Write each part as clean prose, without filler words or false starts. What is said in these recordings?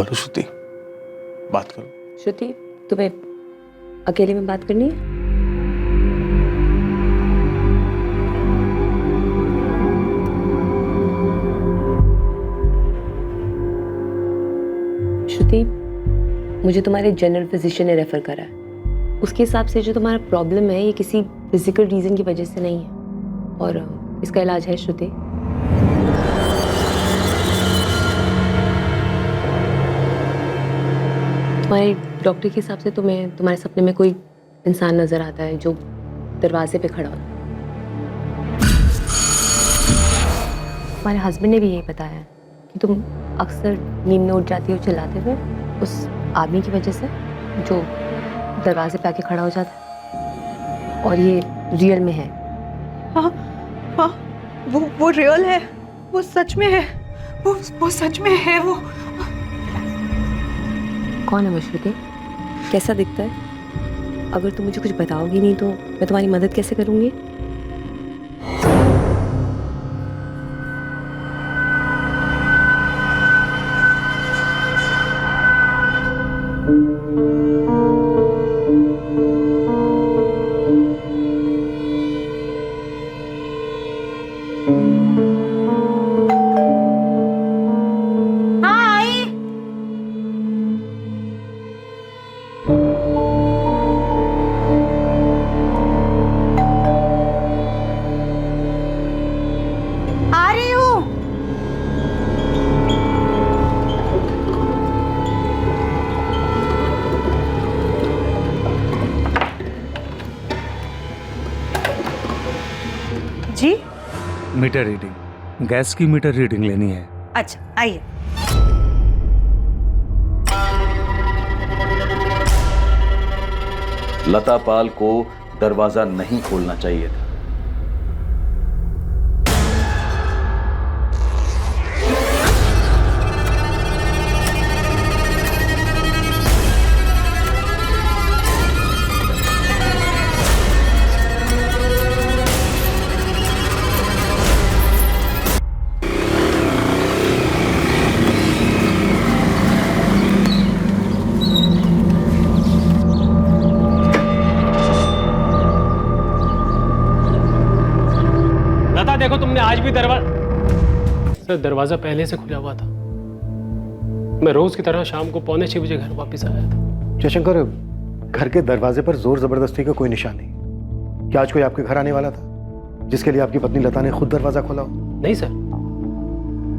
करो श्रुति, बात करो। श्रुति, तुम्हें अकेले में बात करनी है? श्रुति, मुझे तुम्हारे जनरल फिजिशियन ने रेफर करा है। उसके हिसाब से जो तुम्हारा प्रॉब्लम है ये किसी फिजिकल रीजन की वजह से नहीं है और इसका इलाज है। श्रुति, तुम्हारे डॉक्टर के हिसाब से तुम्हें तुम्हारे सपने में कोई इंसान नजर आता है जो दरवाजे पे खड़ा हो। तुम्हारे हस्बैंड ने भी यही बताया कि तुम अक्सर नींद में उठ जाती हो चिल्लाते हुए उस आदमी की वजह से जो दरवाजे पे आके खड़ा हो जाता है, और ये रियल में है। हाँ हाँ, वो रियल है, वो सच में है, वो सच में है। वो कौन है वो श्रुति? कैसा दिखता है? अगर तुम मुझे कुछ बताओगी नहीं तो मैं तुम्हारी मदद कैसे करूंगी? जी? मीटर रीडिंग, गैस की मीटर रीडिंग लेनी है। अच्छा आइए। लता पाल को दरवाजा नहीं खोलना चाहिए था। देखो तुमने आज भी दरवाजा पहले से खुला हुआ था। मैं रोज की तरह शाम को 5:45 घर वापस आया था। जयशंकर, घर के दरवाजे पर जोर जबरदस्ती का कोई निशान नहीं। क्या आज कोई आपके घर आने वाला था जिसके लिए आपकी पत्नी लता ने खुद दरवाजा खोला हो? नहीं सर,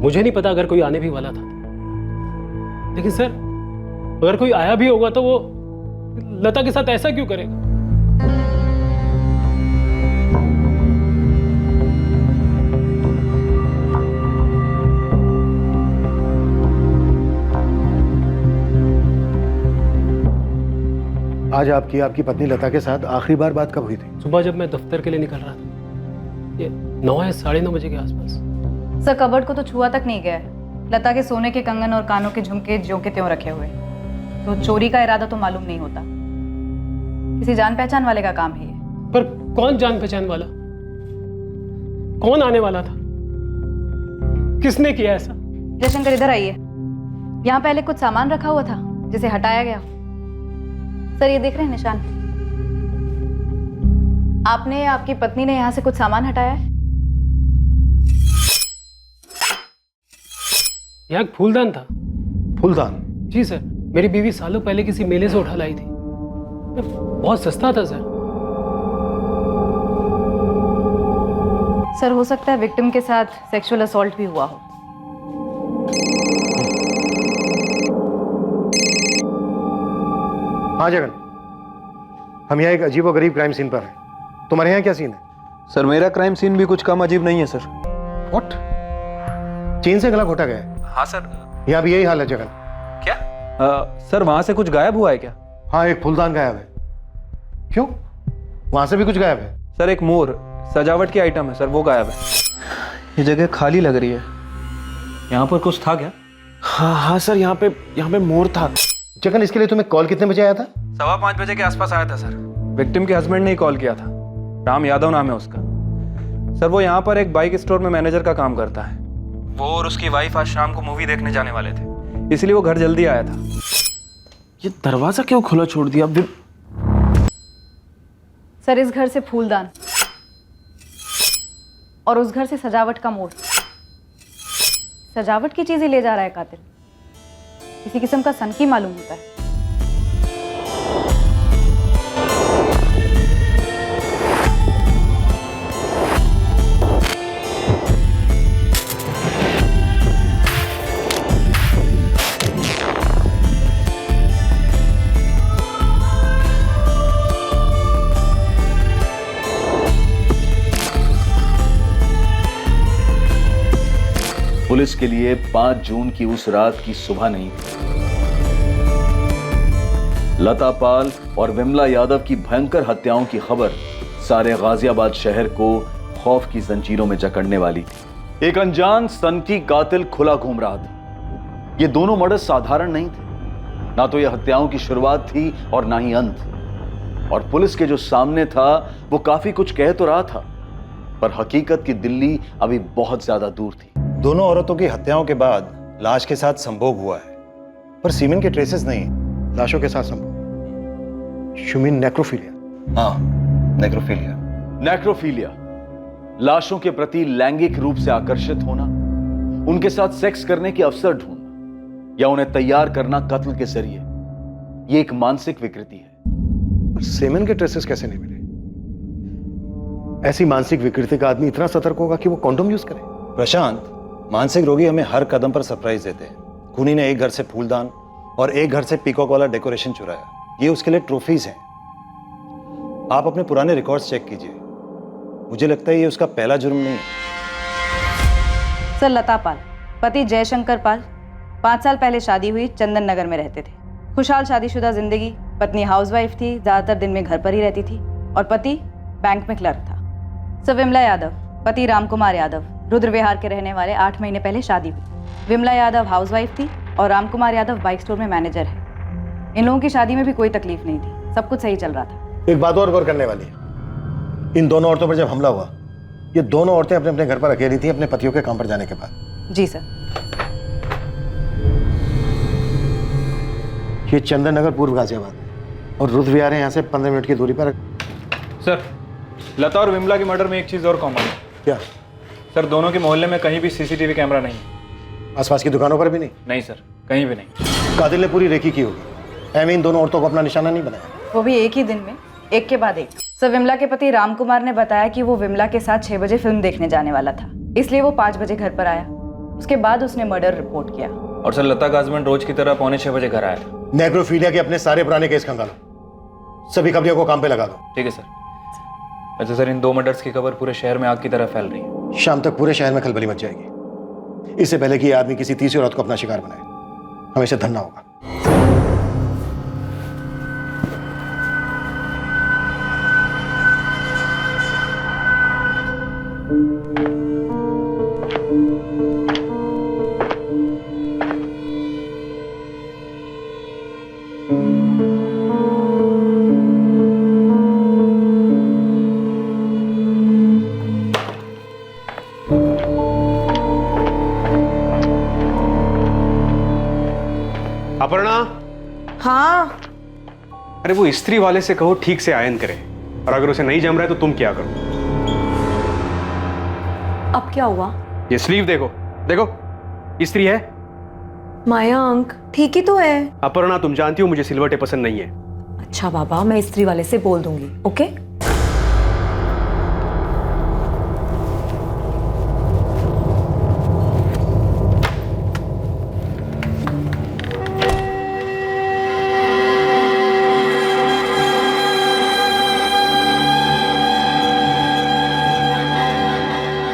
मुझे नहीं पता अगर कोई आने भी वाला था, लेकिन सर अगर कोई आया भी होगा तो वो लता के साथ ऐसा क्यों करेगा? आज आपकी पत्नी लता के साथ आखिरी बार बात कब हुई थी? सुबह जब मैं दफ्तर के लिए निकल रहा था, ये 9 या 9:30 बजे के आसपास। सर कबर्ड को तो छुआ तक नहीं गया है। लता के सोने के कंगन और कानों के झुमके ज्यों के त्यों रखे हुए, तो चोरी का इरादा तो मालूम नहीं होता। किसी जान पहचान वाले का काम है ये। पर कौन जान पहचान वाला? कौन आने वाला था? किसने किया ऐसा? जयशंकर इधर आइए। यहाँ पहले कुछ सामान रखा हुआ था जिसे हटाया गया। सर ये देख रहे हैं निशान? आपने, आपकी पत्नी ने यहाँ से कुछ सामान हटाया है। यहाँ एक फूलदान था। फूलदान? जी सर, मेरी बीवी सालों पहले किसी मेले से उठा लाई थी। बहुत सस्ता था सर। सर हो सकता है विक्टिम के साथ सेक्सुअल असॉल्ट भी हुआ हो। हाँ जगन, हम यहाँ एक अजीब और गरीब क्राइम सीन पर हैं। तुम्हारे यहाँ क्या सीन है? सर मेरा क्राइम सीन भी कुछ कम अजीब नहीं है सर। व्हाट? चेन से गला घोटा गया है? हाँ सर। यहाँ भी यही हाल है जगन। क्या? सर वहां से कुछ गायब हुआ है क्या? हाँ, एक फूलदान गायब है। क्यों? वहां से भी कुछ गायब है? सर एक मोर, सजावट की आइटम है सर, वो गायब है। ये जगह खाली लग रही है। यहाँ पर कुछ था क्या? हाँ सर, यहाँ पे मोर था। जगन, इसके लिए तुम्हें कॉल कितने बजे आया था? 5:15 बजे के आसपास आया था सर। विक्टिम के हस्बैंड ने ही कॉल किया था। राम यादव नाम है उसका। सर वो यहाँ पर एक बाइक स्टोर में मैनेजर का काम करता है। वो और उसकी वाइफ आज शाम को मूवी देखने जाने वाले थे। इसलिए वो घर जल्दी आया था। ये दरवाजा क्यों खुला छोड़ दिया? सर, इस घर से फूलदान और उस घर से सजावट का मोड़, सजावट की चीजें ले जा रहा है कातिल। किसी किस्म का सनकी मालूम होता है। पुलिस के लिए 5 जून की उस रात की सुबह नहीं थी। लता पाल और विमला यादव की भयंकर हत्याओं की खबर सारे गाजियाबाद शहर को खौफ की जंजीरों में जकड़ने वाली थी। एक अनजान सनकी कातिल खुला घूम रहा था। ये दोनों मर्डर साधारण नहीं थे। ना तो ये हत्याओं की शुरुआत थी और ना ही अंत। और पुलिस के जो सामने था वो काफी कुछ कह तो रहा था, पर हकीकत की दिल्ली अभी बहुत ज्यादा दूर थी। दोनों औरतों की हत्याओं के बाद लाश के साथ संभोग हुआ है, पर सीमेन के ट्रेसेस नहीं। लाशों के साथ संभोग, शुमीन नेक्रोफिलिया। हाँ, नेक्रोफिलिया। नेक्रोफिलिया लाशों के प्रति लैंगिक रूप से आकर्षित होना, उनके साथ सेक्स करने के अवसर ढूंढना या उन्हें तैयार करना कत्ल के जरिए, यह एक मानसिक विकृति है। पर सीमेन के ट्रेसेस कैसे नहीं मिले? ऐसी मानसिक विकृति का आदमी इतना सतर्क होगा कि वो कॉन्डोम यूज करे? प्रशांत, मानसिक रोगी हमें हर कदम पर सरप्राइज देते हैं। खूनी ने एक घर से फूलदान और एक घर से पीकॉक वाला डेकोरेशन चुराया। ये उसके लिए ट्रॉफीज हैं। आप अपने पुराने रिकॉर्ड्स चेक कीजिए। मुझे लगता है ये उसका पहला जुर्म नहीं है। सर, लता पाल, पति जयशंकर पाल, 5 साल पहले शादी हुई, चंदन नगर में रहते थे। खुशहाल शादीशुदा जिंदगी। पत्नी हाउसवाइफ थी, ज्यादातर दिन में घर पर ही रहती थी और पति बैंक में क्लर्क था। सर, विमला यादव, पति रामकुमार यादव, रुद्र विहार के रहने वाले, 8 महीने पहले शादी हुई। विमला यादव हाउसवाइफ थी और रामकुमार यादव बाइक स्टोर में मैनेजर है। इन लोगों की शादी में भी कोई तकलीफ नहीं थी, सब कुछ सही चल रहा था। एक बात और गौर करने वाली है, इन दोनों औरतों पर जब हमला हुआ, ये दोनों औरतें अपने अपने घर पर अकेली थी अपने पतियों के काम पर जाने के बाद। जी सर। ये चंदन नगर पूर्व गाजियाबाद और रुद्र विहार है यहाँ से 15 मिनट की दूरी पर। सर, लता और विमला के मर्डर में एक चीज और कॉमन है। क्या? सर, दोनों के मोहल्ले में कहीं भी सीसीटीवी कैमरा नहीं है। आसपास की दुकानों पर भी नहीं? नहीं सर, कहीं भी नहीं। कातिल ने पूरी रेकी की होगी। एम इन दोनों औरतों को अपना निशाना नहीं बनाया, वो भी एक ही दिन में, एक के बाद एक। सर, विमला के पति रामकुमार ने बताया कि वो विमला के साथ 6 बजे फिल्म देखने जाने वाला था, इसलिए वो 5 बजे घर पर आया। उसके बाद उसने मर्डर रिपोर्ट किया। और सर, लता का हस्बैंड रोज की तरह 5:45 बजे घर आया था। नेक्रोफिलिया के अपने सारे पुराने केस खंगालो, सभी खबरियों को काम पे लगा दो। ठीक है सर। अच्छा सर, इन 2 मर्डर्स की खबर पूरे शहर में आग की तरह फैल रही है। शाम तक पूरे शहर में खलबली मच जाएगी। इससे पहले कि ये आदमी किसी तीसरी औरत को अपना शिकार बनाए, हमें इसे धरना होगा। अपर्णा। हाँ, अरे वो इस्त्री वाले से कहो ठीक से आयन करे, और अगर उसे नहीं जम रहा है तो तुम क्या करो? अब क्या हुआ? ये स्लीव देखो, देखो इस्त्री है। मयंक, ठीक ही तो है। अपर्णा, तुम जानती हो मुझे सिलवटें पसंद नहीं है। अच्छा बाबा, मैं इस्त्री वाले से बोल दूंगी, ओके?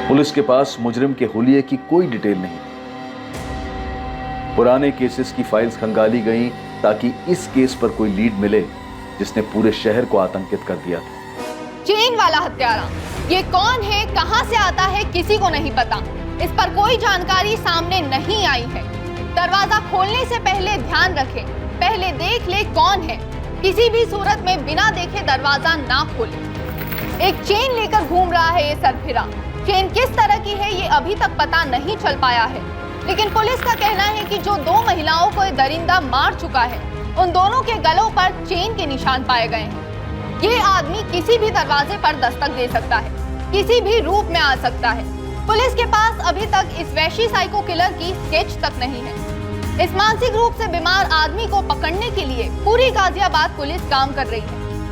पुलिस के पास मुजरिम के हुलिये की कोई डिटेल नहीं। पुराने केसेस की फाइल्स खंगाली गईं ताकि इस केस पर कोई लीड मिले जिसने पूरे शहर को आतंकित कर दिया था। चेन वाला हत्यारा, ये कौन है, कहां से आता है, किसी को नहीं पता। इस पर कोई जानकारी सामने नहीं आई है। दरवाजा खोलने से पहले ध्यान रखें, पहले देख ले कौन है। किसी भी सूरत में बिना देखे दरवाजा ना खोले। एक चेन लेकर घूम रहा है ये सरफिरा। चेन किस तरह की है ये अभी तक पता नहीं चल पाया है। लेकिन पुलिस का कहना है कि जो 2 महिलाओं को ये दरिंदा मार चुका है, उन दोनों के गलों पर चेन के निशान पाए गए हैं। ये आदमी किसी भी दरवाजे पर दस्तक दे सकता है, किसी भी रूप में आ सकता है। पुलिस के पास अभी तक इस वैशी साइको किलर की स्केच तक नहीं है। इस मानसिक रूप से बीमार आदमी को पकड़ने के लिए पूरी गाजियाबाद पुलिस काम कर रही है,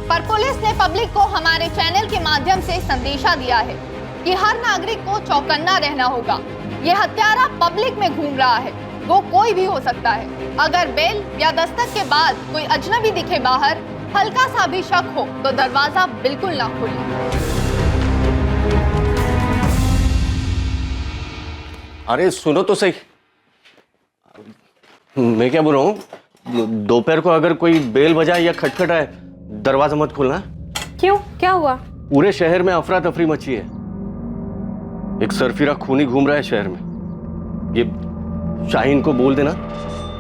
पर पुलिस ने पब्लिक को हमारे चैनल के माध्यम से संदेशा दिया है कि हर नागरिक को चौकन्ना रहना होगा। ये हत्यारा पब्लिक में घूम रहा है, वो कोई भी हो सकता है। अगर बेल या दस्तक के बाद कोई अजनबी दिखे बाहर, हल्का सा भी शक हो तो दरवाजा बिल्कुल ना खोलें। अरे सुनो तो सही, मैं क्या बोल रहा हूँ, दोपहर को अगर कोई बेल बजाए या खटखटाए दरवाजा मत खोलना। क्यों, क्या हुआ? पूरे शहर में अफरा तफरी मची है। एक सरफिरा खूनी घूम रहा है शहर में। ये शाहीन को बोल देना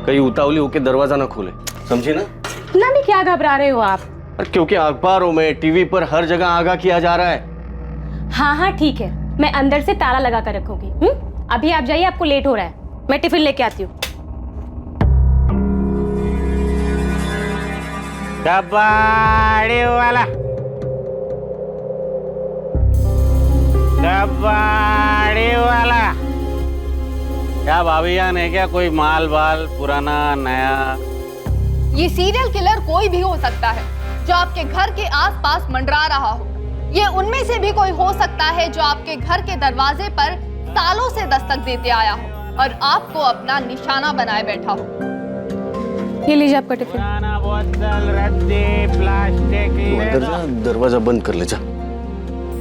कहीं उतावली होके दरवाजा ना खोले, समझे ना? इतना भी क्या घबरा रहे हो आप? अरे क्योंकि अखबारों में, टीवी पर हर जगह आगाह किया जा रहा है। हाँ ठीक है, मैं अंदर से ताला लगा कर रखूंगी। अभी आप जाइए, आपको लेट हो रहा है। मैं टिफिन लेके आती हूँ। कबाड़ी वाला, कबाड़ी वाला, क्या भाभी जान है क्या? कोई माल बाल पुराना नया? ये सीरियल किलर कोई भी हो सकता है जो आपके घर के आसपास मंडरा रहा हो। ये उनमें से भी कोई हो सकता है जो आपके घर के दरवाजे पर सालों से दस्तक देते आया हो और आपको अपना निशाना बनाए बैठा हो। ये लीजिए आपका टिफिन। बोतल, रद्दी, प्लास्टिक की अंदर जा, दरवाजा बंद कर ले जा।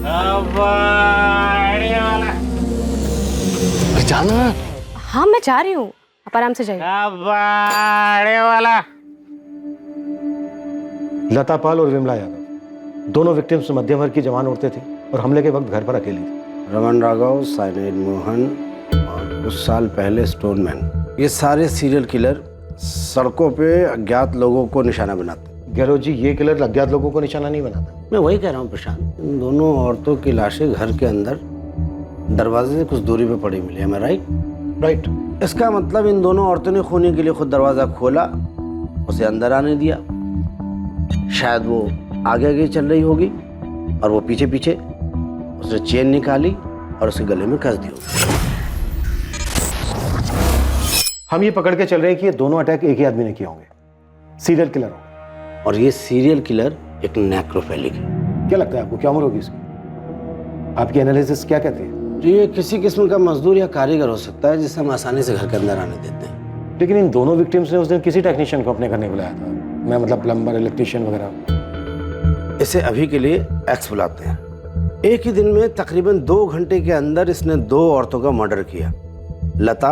कबाड़ी वाला, जाना। हाँ मैं जा रही हूँ, आप आराम से जाइए। कबाड़ी वाला। लता पाल और विमला यादव दोनों विक्टिम्स मध्यम वर्ग की जवान औरतें थी और हमले के वक्त घर पर अकेली थी। रमन राघव, साइनेड मोहन और कुछ साल पहले स्टोनमैन, ये सारे सीरियल किलर सड़कों पे अज्ञात लोगों को निशाना बनाते। गहलोत जी, ये किलर अज्ञात लोगों को निशाना नहीं बनाता। मैं वही कह रहा हूँ प्रशांत, इन दोनों औरतों की लाशें घर के अंदर दरवाजे से कुछ दूरी पे पड़ी मिली। है राइट? राइट। इसका मतलब इन दोनों औरतों ने खूनी के लिए खुद दरवाजा खोला, उसे अंदर आने दिया। शायद वो आगे आगे चल रही होगी और वो पीछे पीछे उसने चेन निकाली और उसके गले में कस दी होगी। हम ये पकड़ के चल रहे हैं कि ये दोनों अटैक एक ही आदमी ने किए होंगे, सीरियल किलर होंगे। और ये सीरियल किलर एक नेक्रोफिलिक है। क्या लगता है आपको, क्या उम्र होगी इसकी? आपकी एनालिसिस क्या कहती है? ये किसी किस्म का मजदूर या कारीगर हो सकता है जिसे हम आसानी से घर के अंदर आने देते हैं। लेकिन इन दोनों विक्टिम्स ने उस दिन किसी टेक्नीशियन को अपने घर नहीं बुलाया था। मैं मतलब प्लम्बर, इलेक्ट्रिशियन वगैरह। इसे अभी के लिए एक्स बुलाते हैं। एक ही दिन में तकरीबन 2 घंटे के अंदर इसने 2 औरतों का मर्डर किया, लता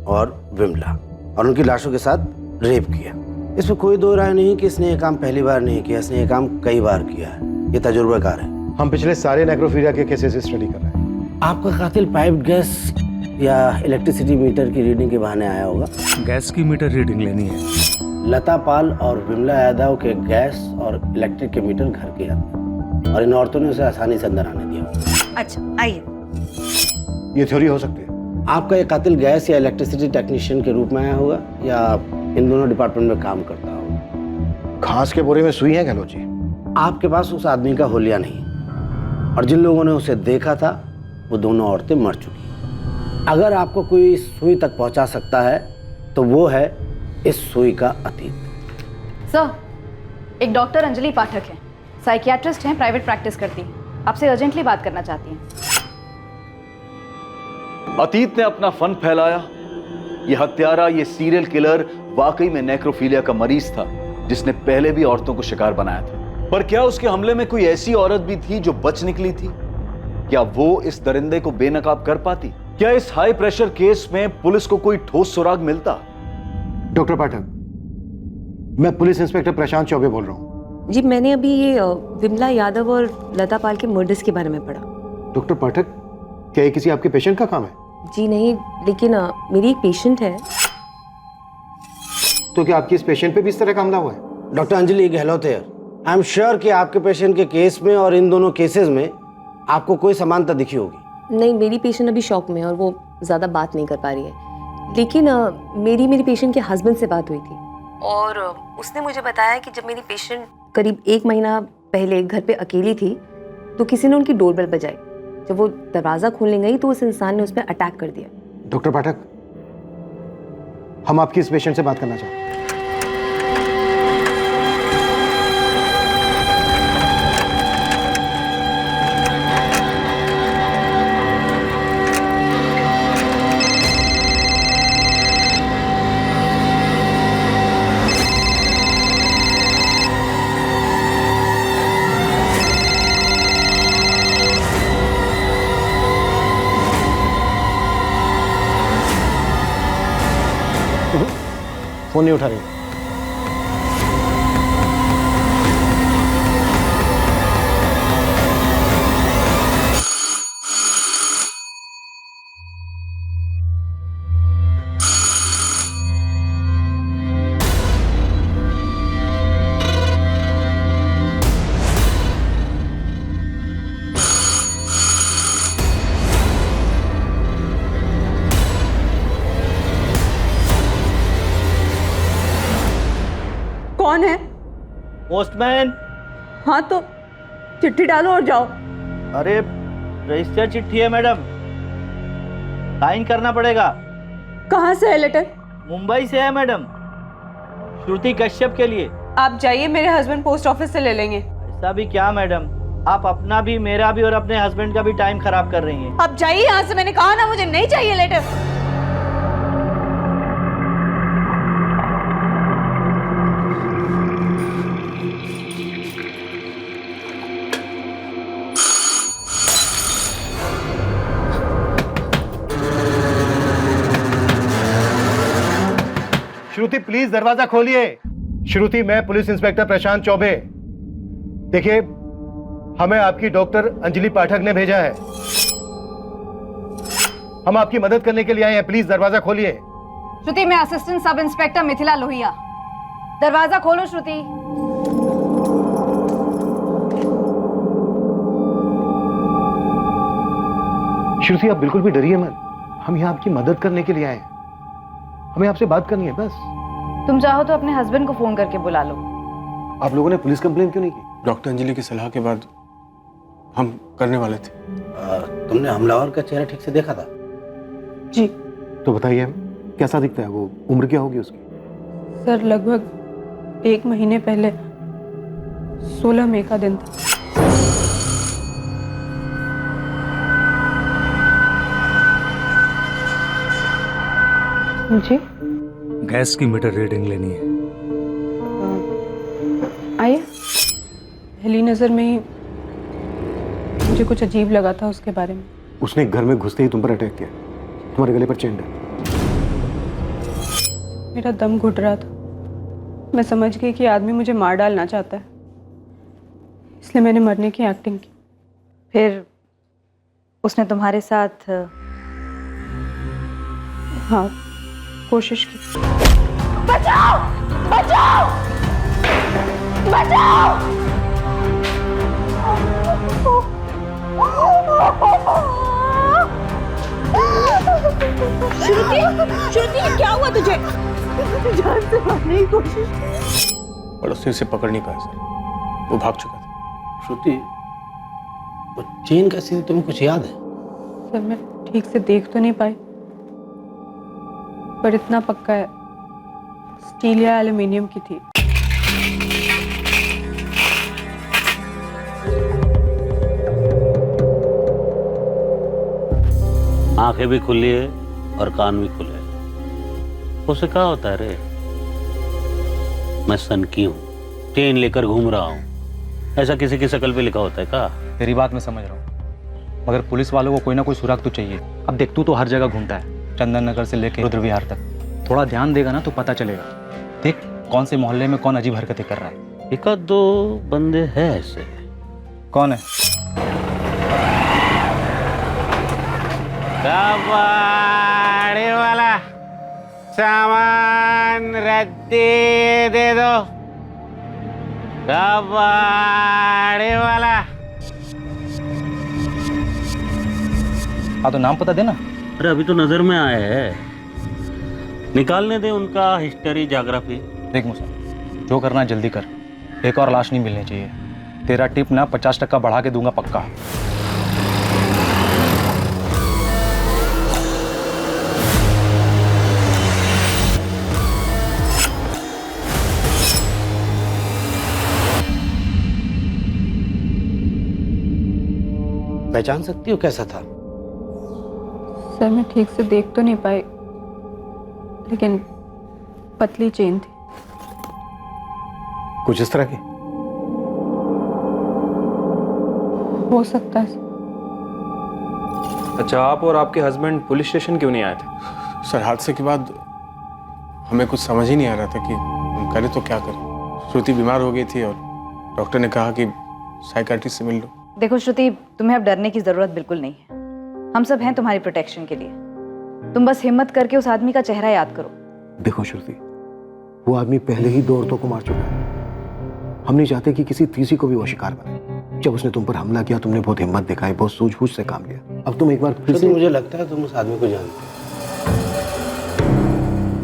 और विमला, और उनकी लाशों के साथ रेप किया। इसमें कोई दो राय नहीं कि इसने ये काम पहली बार नहीं किया, इसने ये काम कई बार किया है। ये तजुर्बेकार है। हम पिछले सारे नेक्रोफीलिया के केसेस स्टडी कर रहे हैं। आपका कातिल पाइप गैस या इलेक्ट्रिसिटी मीटर की रीडिंग के बहाने आया होगा। गैस की मीटर रीडिंग लेनी है। लता पाल और विमला यादव के गैस और इलेक्ट्रिक के मीटर घर के अंदर, और इन औरतों ने उसे आसानी से अंदर आने दिया। अच्छा आइए, ये थ्योरी हो सकती है। आपका ये कातिल गैस या इलेक्ट्रिसिटी टेक्नीशियन के रूप में आया होगा या इन दोनों डिपार्टमेंट में काम करता होगा। घास के बोरे में सुई है गहलोत जी। आपके पास उस आदमी का हुलिया नहीं, और जिन लोगों ने उसे देखा था वो दोनों औरतें मर चुकी। अगर आपको कोई सुई तक पहुंचा सकता है तो वो है इस सुई का अतीत। सर, एक डॉक्टर अंजलि पाठक हैं, साइकियाट्रिस्ट हैं, प्राइवेट प्रैक्टिस करती हैं, आपसे अर्जेंटली बात करना चाहती हैं। अतीत ने अपना फन फैलाया। ये हत्यारा, ये सीरियल किलर वाकई में नेक्रोफीलिया का मरीज था जिसने पहले भी औरतों को शिकार बनाया था। पर क्या उसके हमले में कोई ऐसी औरत भी थी जो बच निकली थी? क्या वो इस दरिंदे को बेनकाब कर पाती? क्या इस हाई प्रेशर केस में पुलिस को कोई ठोस सुराग मिलता? डॉक्टर पाठक, मैं पुलिस इंस्पेक्टर प्रशांत चौबे बोल रहा हूँ। जी, मैंने अभी ये विमला यादव और लता पाल के मर्डर्स के बारे में पढ़ा। डॉक्टर पाठक, क्या ये किसी आपके पेशेंट का काम है? जी नहीं, लेकिन मेरी एक पेशेंट है। तो क्या आपकी इस पेशेंट पे भी इस तरह का हमला हुआ है? डॉक्टर अंजलि गहलोत है। आई एम श्योर कि आपके पेशेंट के केस में और इन दोनों केसेस में आपको कोई समानता दिखी होगी। नहीं, मेरी पेशेंट अभी शॉक में है और वो ज़्यादा बात नहीं कर पा रही है। लेकिन मेरी पेशेंट के हस्बैंड से बात हुई थी और उसने मुझे बताया कि जब मेरी पेशेंट करीब 1 महीना पहले घर पे अकेली थी तो किसी ने उनकी डोरबेल बजाई। जब वो दरवाज़ा खोलने गई तो उस इंसान ने उस पर अटैक कर दिया। डॉक्टर पाठक, हम आपकी इस पेशेंट से बात करना चाहते हैं। फोन नहीं उठा रही। कौन है? पोस्टमैन। हाँ तो चिट्ठी डालो और जाओ। अरे रजिस्टर चिट्ठी है मैडम, साइन करना पड़ेगा। कहाँ से है लेटर? मुंबई से है मैडम, श्रुति कश्यप के लिए। आप जाइए, मेरे हस्बैंड पोस्ट ऑफिस से ले लेंगे। ऐसा भी क्या मैडम, आप अपना भी मेरा भी और अपने हस्बैंड का भी टाइम खराब कर रही हैं। आप जाइए यहाँ से, मैंने कहा ना मुझे नहीं चाहिए लेटर। श्रुति प्लीज दरवाजा खोलिए। श्रुति, मैं पुलिस इंस्पेक्टर प्रशांत चौबे। देखिए, हमें आपकी डॉक्टर अंजलि पाठक ने भेजा है। हम आपकी मदद करने के लिए आए हैं, प्लीज दरवाजा खोलिए। श्रुति, मैं assistant sub inspector Mithila Lohia. दरवाजा खोलो श्रुति। श्रुति, आप बिल्कुल भी डरिए मत, हम यहाँ आपकी मदद करने के लिए आए हैं। हमें आपसे बात करनी है बस। तुम चाहो तो अपने हस्बैंड को फोन करके बुला लो। आप लोगों ने पुलिस कंप्लेन क्यों नहीं की? डॉक्टर अंजलि की सलाह के बाद हम करने वाले थे। तुमने हमलावर का चेहरा ठीक से देखा था? जी। तो बताइए कैसा दिखता है वो, उम्र क्या होगी उसकी? सर लगभग 1 महीने पहले 16 मई का दिन था। जी, गैस की मीटर रीडिंग लेनी है। आइए। पहली नजर में ही मुझे कुछ अजीब लगा था उसके बारे में। उसने घर में घुसते ही तुम पर अटैक किया, तुम्हारे गले पर चेन है। मेरा दम घुट रहा था, मैं समझ गई कि आदमी मुझे मार डालना चाहता है, इसलिए मैंने मरने की एक्टिंग की। फिर उसने तुम्हारे साथ? हाँ, कोशिश की। बचाओ! बचाओ! बचाओ! श्रुति, श्रुति क्या हुआ तुझे? जान से मारने की कोशिश। पड़ोसी उसे पकड़ नहीं पाया सर, वो भाग चुका था। श्रुति, वो चेन कैसी थी, तुम्हें कुछ याद है? सर मैं ठीक से देख तो नहीं पाई, पर इतना पक्का है स्टील या एल्युमिनियम की थी। आंखें भी खुली है और कान भी खुले हैं। उसे क्या होता है रे? मैं सनकी हूँ, चेन लेकर घूम रहा हूँ, ऐसा किसी की शकल पे लिखा होता है क्या? तेरी बात मैं समझ रहा हूँ, मगर पुलिस वालों को कोई ना कोई सुराग तो चाहिए। अब देख, तू तो हर जगह घूमता है, चंदन नगर से लेकर रुद्र विहार तक। थोड़ा ध्यान देगा ना तो पता चलेगा। देख कौन से मोहल्ले में कौन अजीब हरकतें कर रहा है। एक आध दो बंदे हैं ऐसे। कौन है? कबाड़ी वाला सामान रद्दी दे दो। कबाड़ी वाला। हाँ तो नाम पता देना। अरे अभी तो नजर में आए हैं, निकालने दे उनका हिस्ट्री ज्योग्राफी। देख मूसा, जो करना है जल्दी कर, एक और लाश नहीं मिलनी चाहिए। तेरा टिप ना 50% बढ़ा के दूंगा पक्का। पहचान सकती हो कैसा था? सर मैं ठीक से देख तो नहीं पाई, लेकिन पतली चेन थी। कुछ इस तरह की? हो सकता है। अच्छा, आप और आपके हस्बैंड पुलिस स्टेशन क्यों नहीं आए थे? सर, हादसे के बाद हमें कुछ समझ ही नहीं आ रहा था कि हम करें तो क्या करें। श्रुति बीमार हो गई थी और डॉक्टर ने कहा कि साइकाट्रिस्ट से मिल लो। देखो श्रुति, तुम्हें अब डरने की जरूरत बिल्कुल नहीं है। हम सब हैं तुम्हारी प्रोटेक्शन के लिए। तुम बस हिम्मत करके उस आदमी का चेहरा याद करो। देखो श्रुति, वो आदमी पहले ही 2 औरतों को मार चुका है। हम नहीं चाहते कि किसी तीसरी को भी वो शिकार बने। जब उसने तुम पर हमला किया, तुमने बहुत हिम्मत दिखाई, बहुत सूझबूझ से काम लिया। अब तुम एक बार फिर से... मुझे लगता है तुम उस आदमी को जानते हो।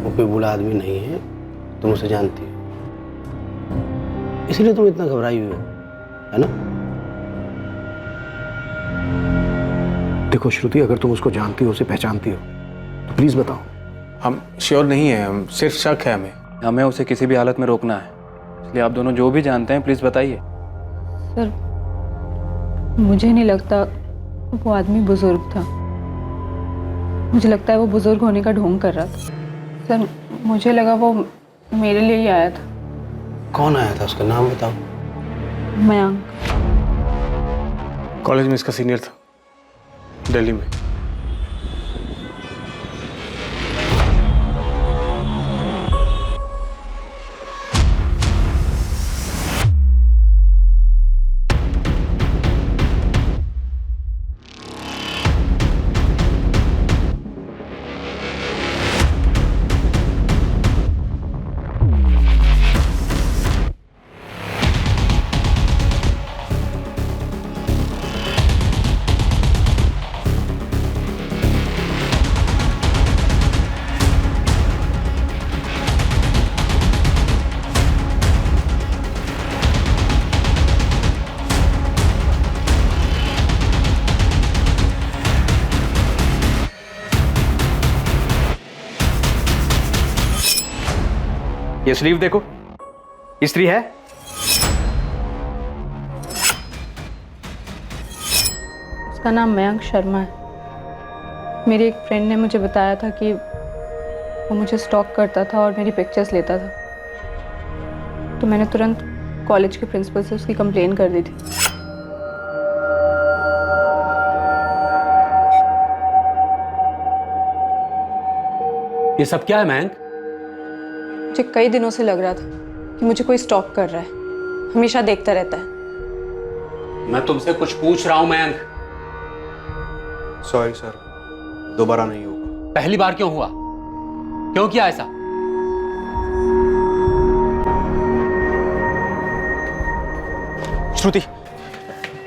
वो कोई बुरा आदमी नहीं है, तुम उसे जानती हो, इसलिए तुम इतना घबराई हुई हो, है ना? देखो श्रुति, अगर तुम उसको जानती हो, उसे पहचानती हो, तो प्लीज बताओ। हम श्योर नहीं है, हम सिर्फ शक है। हमें उसे किसी भी हालत में रोकना है, इसलिए आप दोनों जो भी जानते हैं प्लीज बताइए। सर मुझे नहीं लगता वो आदमी बुजुर्ग था। मुझे लगता है वो बुजुर्ग होने का ढोंग कर रहा था। सर मुझे लगा वो मेरे लिए ही आया था। कौन आया था? उसका नाम बताओ। मयंक। कॉलेज में इसका सीनियर था, दिल्ली में। ये स्लीव देखो, इस्त्री है। उसका नाम मयंक शर्मा है। मेरी एक फ्रेंड ने मुझे बताया था कि वो मुझे स्टॉक करता था और मेरी पिक्चर्स लेता था, तो मैंने तुरंत कॉलेज के प्रिंसिपल से उसकी कंप्लेन कर दी थी। ये सब क्या है मयंक? मुझे कई दिनों से लग रहा था कि मुझे कोई स्टॉक कर रहा है, हमेशा देखता रहता है। मैं तुमसे कुछ पूछ रहा हूं मयंक। सॉरी सर, दोबारा नहीं होगा। पहली बार क्यों हुआ? क्यों किया ऐसा? श्रुति,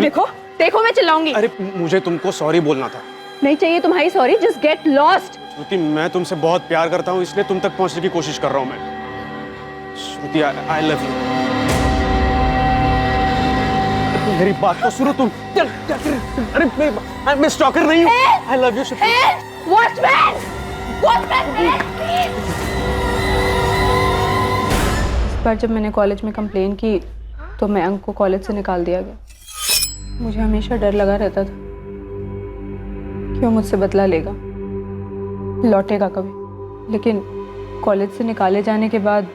देखो देखो, मैं चिल्लाऊंगी। अरे मुझे तुमको सॉरी बोलना था। नहीं चाहिए तुम्हारी सॉरी, जस्ट गेट लॉस्ट। श्रुति, मैं तुमसे बहुत प्यार करता हूँ, इसलिए तुम तक पहुंचने की कोशिश कर रहा हूं मैं। श्रुति, आई लव यू। मेरी बात तो सुनो तुम। अरे मैं स्टॉकर नहीं हूँ। I love you Shruti. Watchman, watchman, please. इस बार जब मैंने कॉलेज में कंप्लेन की तो मयंक को कॉलेज से निकाल दिया गया। मुझे हमेशा डर लगा रहता था कि वो मुझसे बदला लेगा, लौटेगा कभी, लेकिन कॉलेज से निकाले जाने के बाद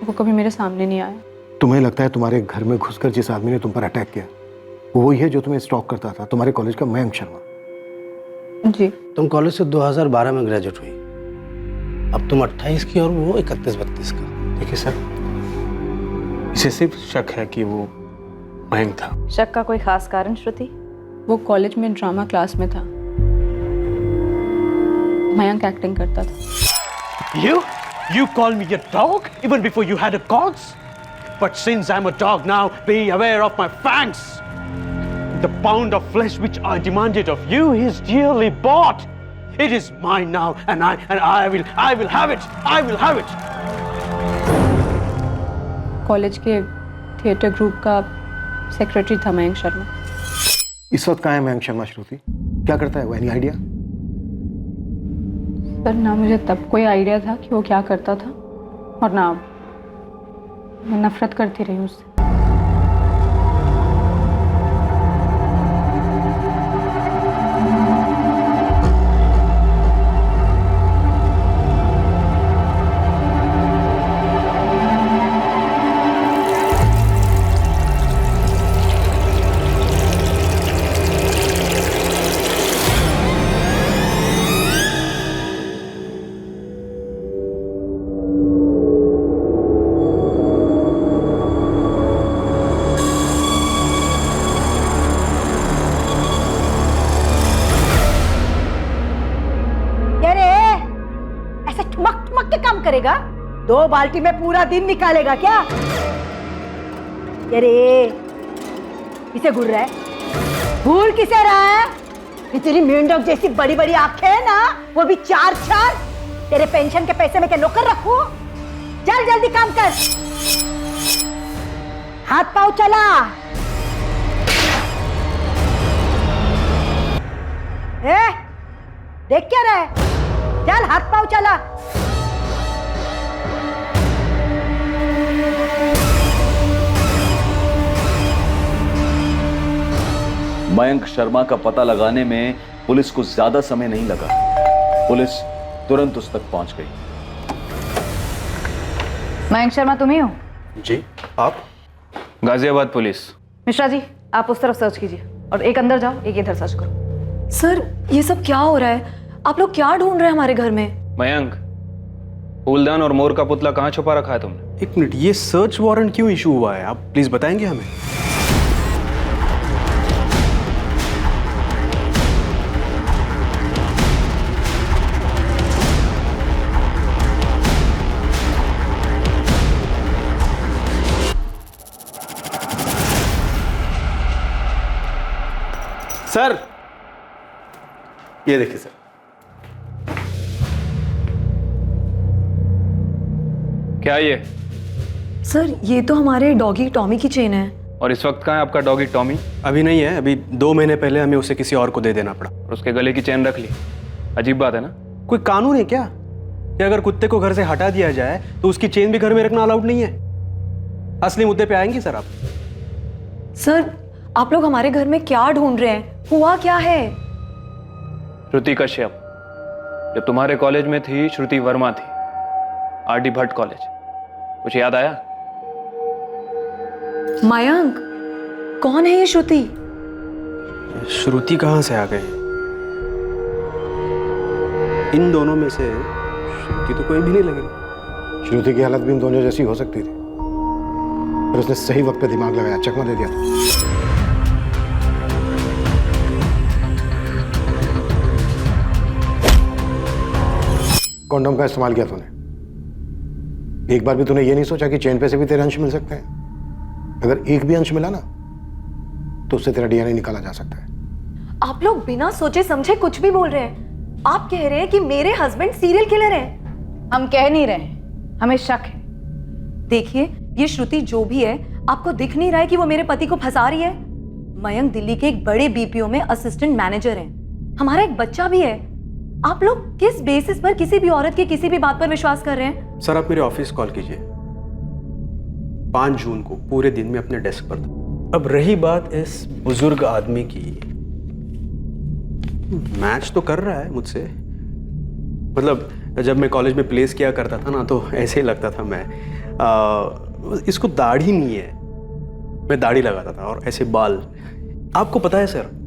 वो कभी मेरे सामने नहीं आया। तुम्हें लगता है तुम्हारे घर में घुसकर जिस आदमी ने तुम पर अटैक किया वो वही है जो तुम्हें स्टॉक करता था, तुम्हारे कॉलेज का मयंक शर्मा? जी। तुम कॉलेज से 2012 में ग्रेजुएट हुई, अब तुम 28 की और वो 31-32 का। देखिए सर, इसे सिर्फ शक है कि वो मयंक था। शक का कोई खास कारण श्रुति? वो कॉलेज में ड्रामा क्लास में था, मयंक एक्टिंग करता था। You call me a dog even before you had a cause? But since I'm a dog now, be aware of my fangs. The pound of flesh which I demanded of you is dearly bought. It is mine now, and I will have it. I will have it. College के theatre group का secretary था मयंक शर्मा। इस वक्त कहाँ है मयंक शर्मा श्रुति? क्या करता है वो? Any idea? सर ना मुझे तब कोई आइडिया था कि वो क्या करता था, और ना मैं नफरत करती रही उससे। करेगा? 2 बाल्टी में पूरा दिन निकालेगा क्या? अरे किसे घूर रहा है? घूर किसे रहा है? ये तेरी मेंढक जैसी बड़ी बड़ी आंखें है ना, वो भी 4-4। तेरे पेंशन के पैसे में क्या नौकर रखूं? चल जल्दी काम कर, हाथ पाँव चला। देख क्या रहा है? चल हाथ पाँव चला। मयंक शर्मा का पता लगाने में पुलिस को ज्यादा समय नहीं लगा। पुलिस तुरंत उस तक पहुंच गई। मयंक शर्मा तुम ही हो? जी, आप? गाजियाबाद पुलिस। मिश्रा जी, आप उस तरफ सर्च कीजिए और एक अंदर जाओ, एक इधर सर्च करो। सर ये सब क्या हो रहा है? आप लोग क्या ढूंढ रहे हैं हमारे घर में? मयंक, फूलदान और मोर का पुतला कहाँ छुपा रखा है तुमने? 1 मिनट, ये सर्च वारंट क्यों इशू हुआ है? आप प्लीज बताएंगे हमें। सर ये देखिए सर। क्या ये? सर ये तो हमारे डॉगी टॉमी की चेन है। और इस वक्त कहाँ है आपका डॉगी टॉमी? अभी नहीं है, अभी 2 महीने पहले हमें उसे किसी और को दे देना पड़ा। और उसके गले की चेन रख ली? अजीब बात है ना। कोई कानून है क्या कि अगर कुत्ते को घर से हटा दिया जाए तो उसकी चेन भी घर में रखना अलाउड नहीं है? असली मुद्दे पे आएंगे सर आप। सर आप लोग हमारे घर में क्या ढूंढ रहे हैं? हुआ क्या है? श्रुति कश्यप, जब तुम्हारे कॉलेज में थी श्रुति वर्मा थी, आरडी भट्ट कॉलेज। कुछ याद आया? मयंक, कौन है ये श्रुति? श्रुति कहाँ से आ गई? इन दोनों में से श्रुति तो कोई भी नहीं लगी। श्रुति की हालत भी इन दोनों जैसी हो सकती थी, पर उसने सही वक्त पे दिमाग लगाया, चकमा दे दिया। कॉन्डोम का इस्तेमाल किया तूने। एक बार भी तूने ये नहीं सोचा कि चेन पे से भी तेरे अंश मिल सकते हैं? अगर एक भी अंश मिला ना तो उससे तेरा डीएनए निकाला जा सकता है। आप लोग बिना सोचे समझे कुछ भी बोल रहे हैं। आप कह रहे हैं कि मेरे हस्बैंड सीरियल किलर हैं। हम कह नहीं रहे, हमें शक है। देखिए ये श्रुति जो भी है, आपको दिख नहीं रहा है कि वो मेरे पति को फंसा रही है? मयंक दिल्ली के एक बड़े बीपीओ में असिस्टेंट मैनेजर हैं। हमारा एक बच्चा भी है। आप लोग किस बेसिस पर किसी भी औरत की किसी भी बात पर विश्वास कर रहे हैं? सर आप मेरे ऑफिस कॉल कीजिए 5 जून को पूरे दिन में अपने डेस्क पर। अब रही बात इस बुजुर्ग आदमी की, मैच तो कर रहा है मुझसे। मतलब जब मैं कॉलेज में प्लेस किया करता था ना तो ऐसे ही लगता था मैं। इसको दाढ़ी नहीं है, मैं दाढ़ी लगाता था और ऐसे बाल। आपको पता है सर,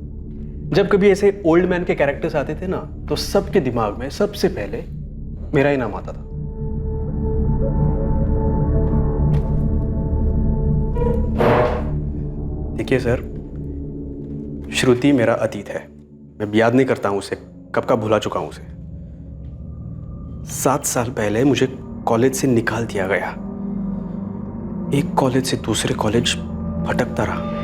जब कभी ऐसे ओल्ड मैन के कैरेक्टर्स आते थे ना तो सबके दिमाग में सबसे पहले मेरा ही नाम आता था। देखिए सर, श्रुति मेरा अतीत है। मैं याद नहीं करता हूं उसे, कब का भुला चुका हूं उसे। 7 साल पहले मुझे कॉलेज से निकाल दिया गया। एक कॉलेज से दूसरे कॉलेज भटकता रहा।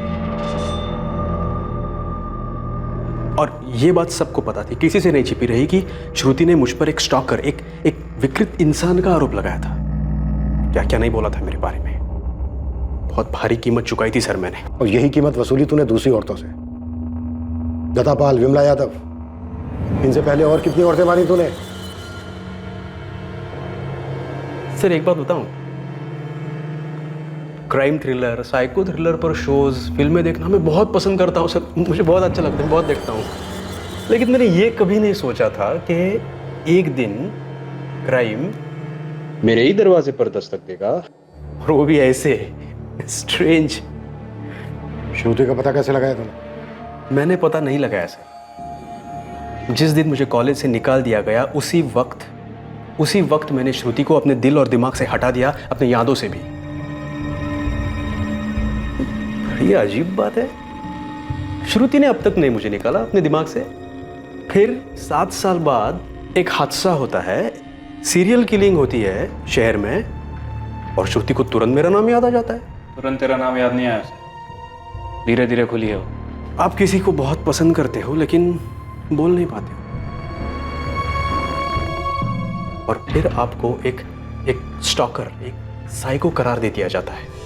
और ये बात सबको पता थी, किसी से नहीं छिपी रही कि श्रुति ने मुझ पर एक स्टॉकर, एक विकृत इंसान का आरोप लगाया था। क्या क्या नहीं बोला था मेरे बारे में। बहुत भारी कीमत चुकाई थी सर मैंने। और यही कीमत वसूली तूने दूसरी औरतों से, लतापाल, विमला यादव, इनसे पहले और कितनी औरतें मारी तूने? सर एक बात बताऊं, क्राइम थ्रिलर, साइको थ्रिलर पर शोज, फिल्में देखना मैं बहुत पसंद करता हूं सर, मुझे बहुत अच्छा लगता है, बहुत देखता हूं। लेकिन मैंने ये कभी नहीं सोचा था कि एक दिन क्राइम मेरे ही दरवाजे पर दस्तक देगा, और वो भी ऐसे स्ट्रेंज। श्रुति का पता कैसे लगाया तूने? मैंने पता नहीं लगाया सर। जिस दिन मुझे कॉलेज से निकाल दिया गया, उसी वक्त मैंने श्रुति को अपने दिल और दिमाग से हटा दिया, अपनी यादों से भी। बड़ी अजीब बात है, श्रुति ने अब तक नहीं मुझे निकाला अपने दिमाग से। फिर 7 साल बाद एक हादसा होता है, सीरियल किलिंग होती है शहर में, और श्रुति को तुरंत मेरा नाम याद आ जाता है। तुरंत तेरा नाम याद नहीं आया उसे, धीरे धीरे खुली है वो। आप किसी को बहुत पसंद करते हो लेकिन बोल नहीं पाते हो, और फिर आपको एक स्टॉकर, एक साइको करार दे दिया जाता है।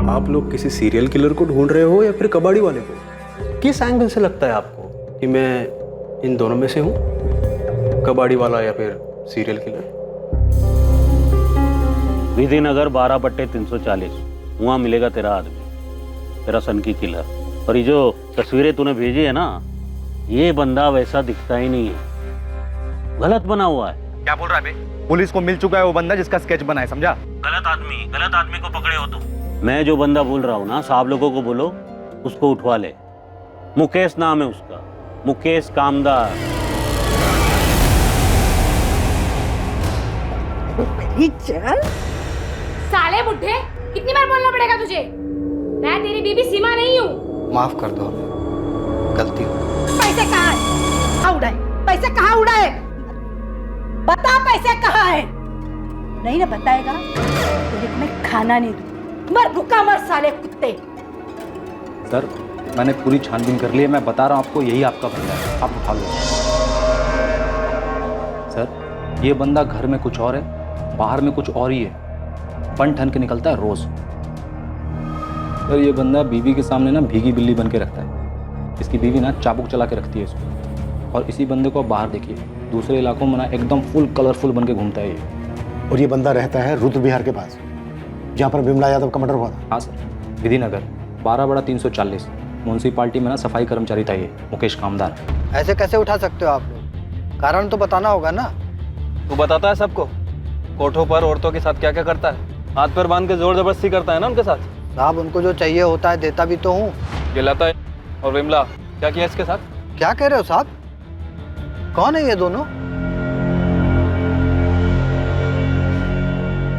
आप लोग किसी सीरियल किलर को ढूंढ रहे हो या फिर कबाड़ी वाले को? किस एंगल से लगता है आपको कि मैं इन दोनों में से हूं, कबाड़ी वाला या फिर सीरियल किलर? विधिनगर 12/340, वहाँ मिलेगा तेरा आदमी, तेरा सन की किलर। और ये जो तस्वीरें तूने भेजी है ना, ये बंदा वैसा दिखता ही नहीं है, गलत बना हुआ है। क्या बोल रहा है बे? पुलिस को मिल चुका है वो बंदा जिसका स्केच बना है, समझा? गलत आदमी को पकड़े हो तुम। मैं जो बंदा बोल रहा हूँ ना, साहब लोगों को बोलो उसको उठवा ले। मुकेश नाम है उसका, मुकेश कामदार। चल साले बुड्ढे, कितनी बार बोलना पड़ेगा तुझे? मैं तेरी बीबी सीमा नहीं हूँ। माफ कर दो, गलती हो। पैसे कहाँ है? कहाँ उड़ाए? पैसे कहाँ उड़ाए? बता पैसे कहाँ है? नहीं ना बताएगा तो मैं खाना नहीं दूँ। मर भूखा मर साले कुत्ते। सर मैंने पूरी छानबीन कर ली है, मैं बता रहा हूँ आपको, यही आपका बंदा है, आप उठा लो। सर ये बंदा घर में कुछ और है, बाहर में कुछ और ही है, बन ठन के निकलता है रोज। सर ये बंदा बीवी के सामने ना भीगी बिल्ली बन के रखता है, इसकी बीवी ना चाबुक चला के रखती है इसको। और इसी बंदे को आप बाहर देखिए, दूसरे इलाकों में ना एकदम फुल कलरफुल बन के घूमता है ये। और ये बंदा रहता है रुद्र विहार के पास, जहाँ पर विमला यादव का मर्डर हुआ था। हाँ सर, विधिनगर 12/340 म्यूनसिपालिटी में ना सफाई कर्मचारी था ये, मुकेश कामदार। ऐसे कैसे उठा सकते हो आप लोग? कारण तो बताना होगा ना। तू बताता है सबको, कोठों पर औरतों के साथ क्या क्या करता है, हाथ पैर बांध के जोर जबरदस्ती करता है ना उनके साथ। साहब उनको जो चाहिए होता है देता भी तो हूँ। ये लता और विमला क्या किया इसके साथ? क्या कह रहे हो साहब? कौन है ये दोनों?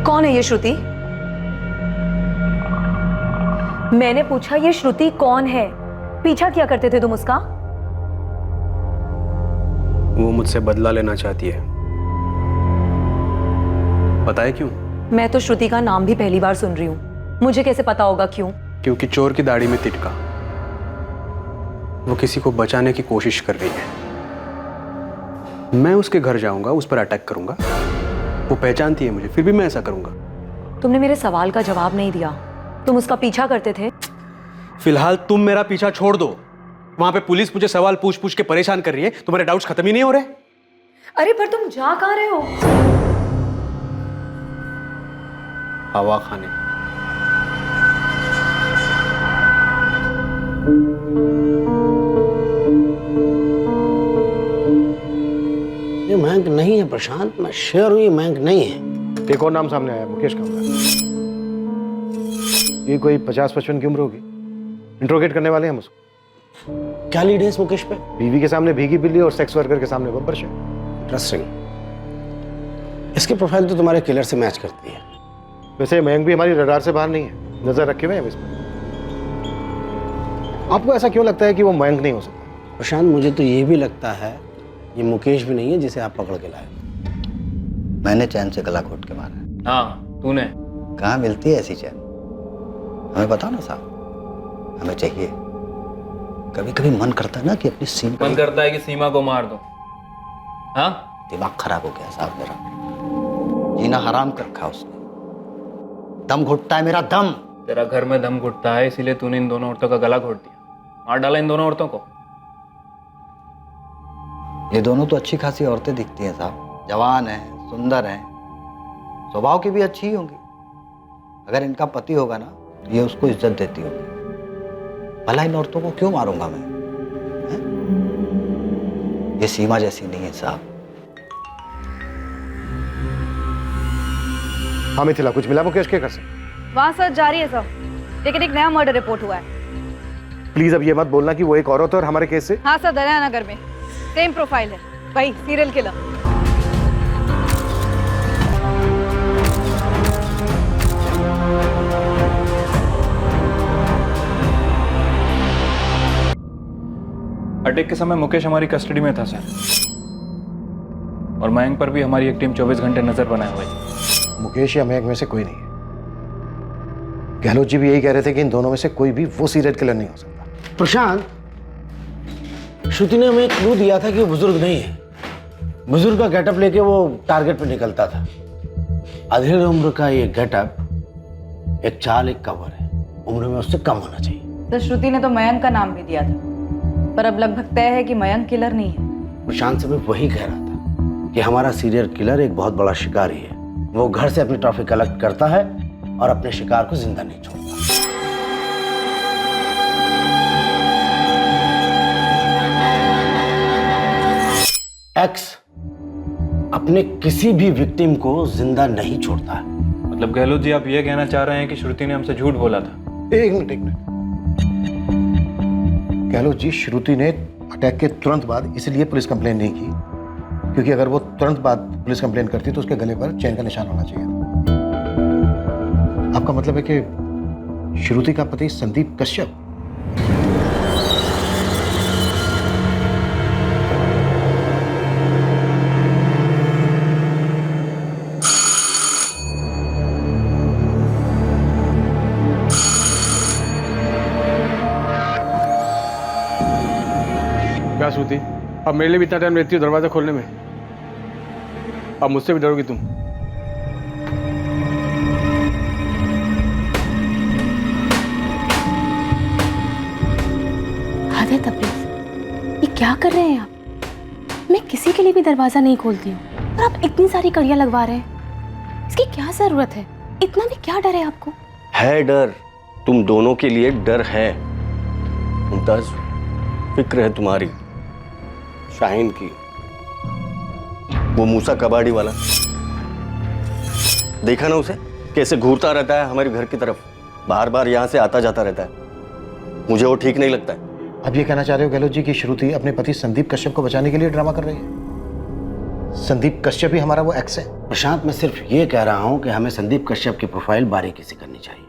कौन है ये श्रुति? मैंने पूछा ये श्रुति कौन है? पीछा किया करते थे तुम उसका? वो मुझसे बदला लेना चाहती है। पता है क्यों? मैं तो श्रुति का नाम भी पहली बार सुन रही हूँ, मुझे कैसे पता होगा क्यों? क्योंकि चोर की दाढ़ी में तिटका। वो किसी को बचाने की कोशिश कर रही है। मैं उसके घर जाऊंगा, उस पर अटैक करूंगा। वो पहचानती है मुझे, फिर भी मैं ऐसा करूंगा। तुमने मेरे सवाल का जवाब नहीं दिया। तुम उसका पीछा करते थे। फिलहाल तुम मेरा पीछा छोड़ दो। वहां पे पुलिस मुझे सवाल पूछ पूछ के परेशान कर रही है, तुम्हारे डाउट्स खत्म ही नहीं हो रहे। अरे पर तुम जा कहाँ रहे हो? हवा खाने। ये मयंक नहीं है प्रशांत, मैं श्योर हूँ ये मयंक नहीं है। एक और नाम सामने आया, मुकेश कामदार। ये कोई 50-55 की उम्र होगी। इंट्रोगेट करने वाले हैं हम उसको। क्या लीड है इस मुकेश पे? बीवी के सामने भीगी बिल्ली और सेक्स वर्कर के सामने बम्पर शेर। इंटरेस्टिंग। इसकी प्रोफाइल तो तुम्हारे किलर से मैच करती है। वैसे मयंक भी हमारी रडार से बाहर नहीं है, नजर रखे हुए हैं इस पर। आपको ऐसा क्यों लगता है कि वो मयंक नहीं हो सकता? प्रशांत मुझे तो ये भी लगता है ये मुकेश भी नहीं है जिसे आप पकड़ के लाए। मैंने चैन से गला घोट के मारा है। हाँ तूने। कहाँ मिलती है ऐसी चैन? हमें बताओ ना साहब, हमें चाहिए। कभी कभी मन करता है ना कि अपनी सीमा, मन करता है कि सीमा को मार दो। हाँ दिमाग खराब हो गया साहब मेरा, जीना हराम कर रखा उसने। दम घुटता है मेरा दम। तेरा घर में दम घुटता है इसलिए तूने इन दोनों औरतों का गला घोट दिया, मार डाला इन दोनों औरतों को। ये दोनों तो अच्छी खासी औरतें दिखती हैं साहब, जवान हैं, सुंदर हैं, स्वभाव की भी अच्छी ही होंगी। अगर इनका पति होगा ना तो ये उसको इज्जत देती होगी। भला इन औरतों को क्यों मारूंगा मैं? है? ये सीमा जैसी नहीं है साहब। हाँ मिथिला, कुछ मिला मुकेश के घर से? वहाँ सर्च जारी है सर, लेकिन एक नया मर्डर रिपोर्ट हुआ है। प्लीज अब ये मत बोलना कि वो एक औरत है और हमारे केस से। हाँ सर, दरिया नगर में सेम प्रोफाइल है, वही सीरियल किलर। अटैक के समय मुकेश हमारी कस्टडी में था सर, और मयंक पर भी हमारी एक टीम 24 घंटे नजर बनाए हुए थी। मुकेश या मयंक में से कोई नहीं है। गहलोत जी भी यही कह रहे थे कि इन दोनों में से कोई भी वो सीरियल किलर नहीं हो सकता। प्रशांत, श्रुति ने हमें एक क्लू दिया था कि वो बुजुर्ग नहीं है। बुजुर्ग का गेटअप लेके वो टारगेट पे निकलता था। अधेड़ उम्र का ये गेटअप एक चाल, एक कवर है। उम्र में उससे कम होना चाहिए। तो श्रुति ने तो मयंक का नाम भी दिया था, पर अब लगभग तय है कि मयंक किलर नहीं है। प्रशांत से मैं वही कह रहा था कि हमारा सीरियल किलर एक बहुत बड़ा शिकारी है। वो घर से अपनी ट्रॉफी कलेक्ट करता है और अपने शिकार को जिंदा नहीं छोड़ता। एक्स अपने किसी भी विक्टिम को जिंदा नहीं छोड़ता है। मतलब गहलोत जी आप ये कहना चाह रहे हैं कि श्रुति ने हमसे झूठ बोला था? एक मिनट। गहलोत जी, श्रुति ने अटैक के तुरंत बाद इसलिए पुलिस कंप्लेन नहीं की क्योंकि अगर वो तुरंत बाद पुलिस कंप्लेन करती तो उसके गले पर चैन का निशान होना चाहिए। आपका मतलब है कि श्रुति का पति संदीप कश्यप? क्या श्रुति, अब मेरे लिए भी इतना टाइम लेती हो दरवाजा खोलने में? अब मुझसे भी डरोगी तुम? हद है तबरेज़, ये क्या कर रहे हैं आप? मैं किसी के लिए भी दरवाजा नहीं खोलती हूँ और आप इतनी सारी कड़ियाँ लगवा रहे हैं। इसकी क्या जरूरत है? इतना भी क्या डर है आपको? है डर, तुम दोनों के लिए डर है। मुमताज, फिक्र है तुम्हारी शाहीन की। वो मूसा कबाड़ी वाला, देखा ना उसे कैसे घूरता रहता है हमारे घर की तरफ, बार बार यहाँ से आता जाता रहता है। मुझे वो ठीक नहीं लगता है। अब ये कहना चाह रहे हो गहलोत जी कि श्रुति अपने पति संदीप कश्यप को बचाने के लिए ड्रामा कर रही है? संदीप कश्यप ही हमारा वो एक्स है? प्रशांत, मैं सिर्फ ये कह रहा हूं कि हमें संदीप कश्यप की प्रोफाइल बारीकी से करनी चाहिए।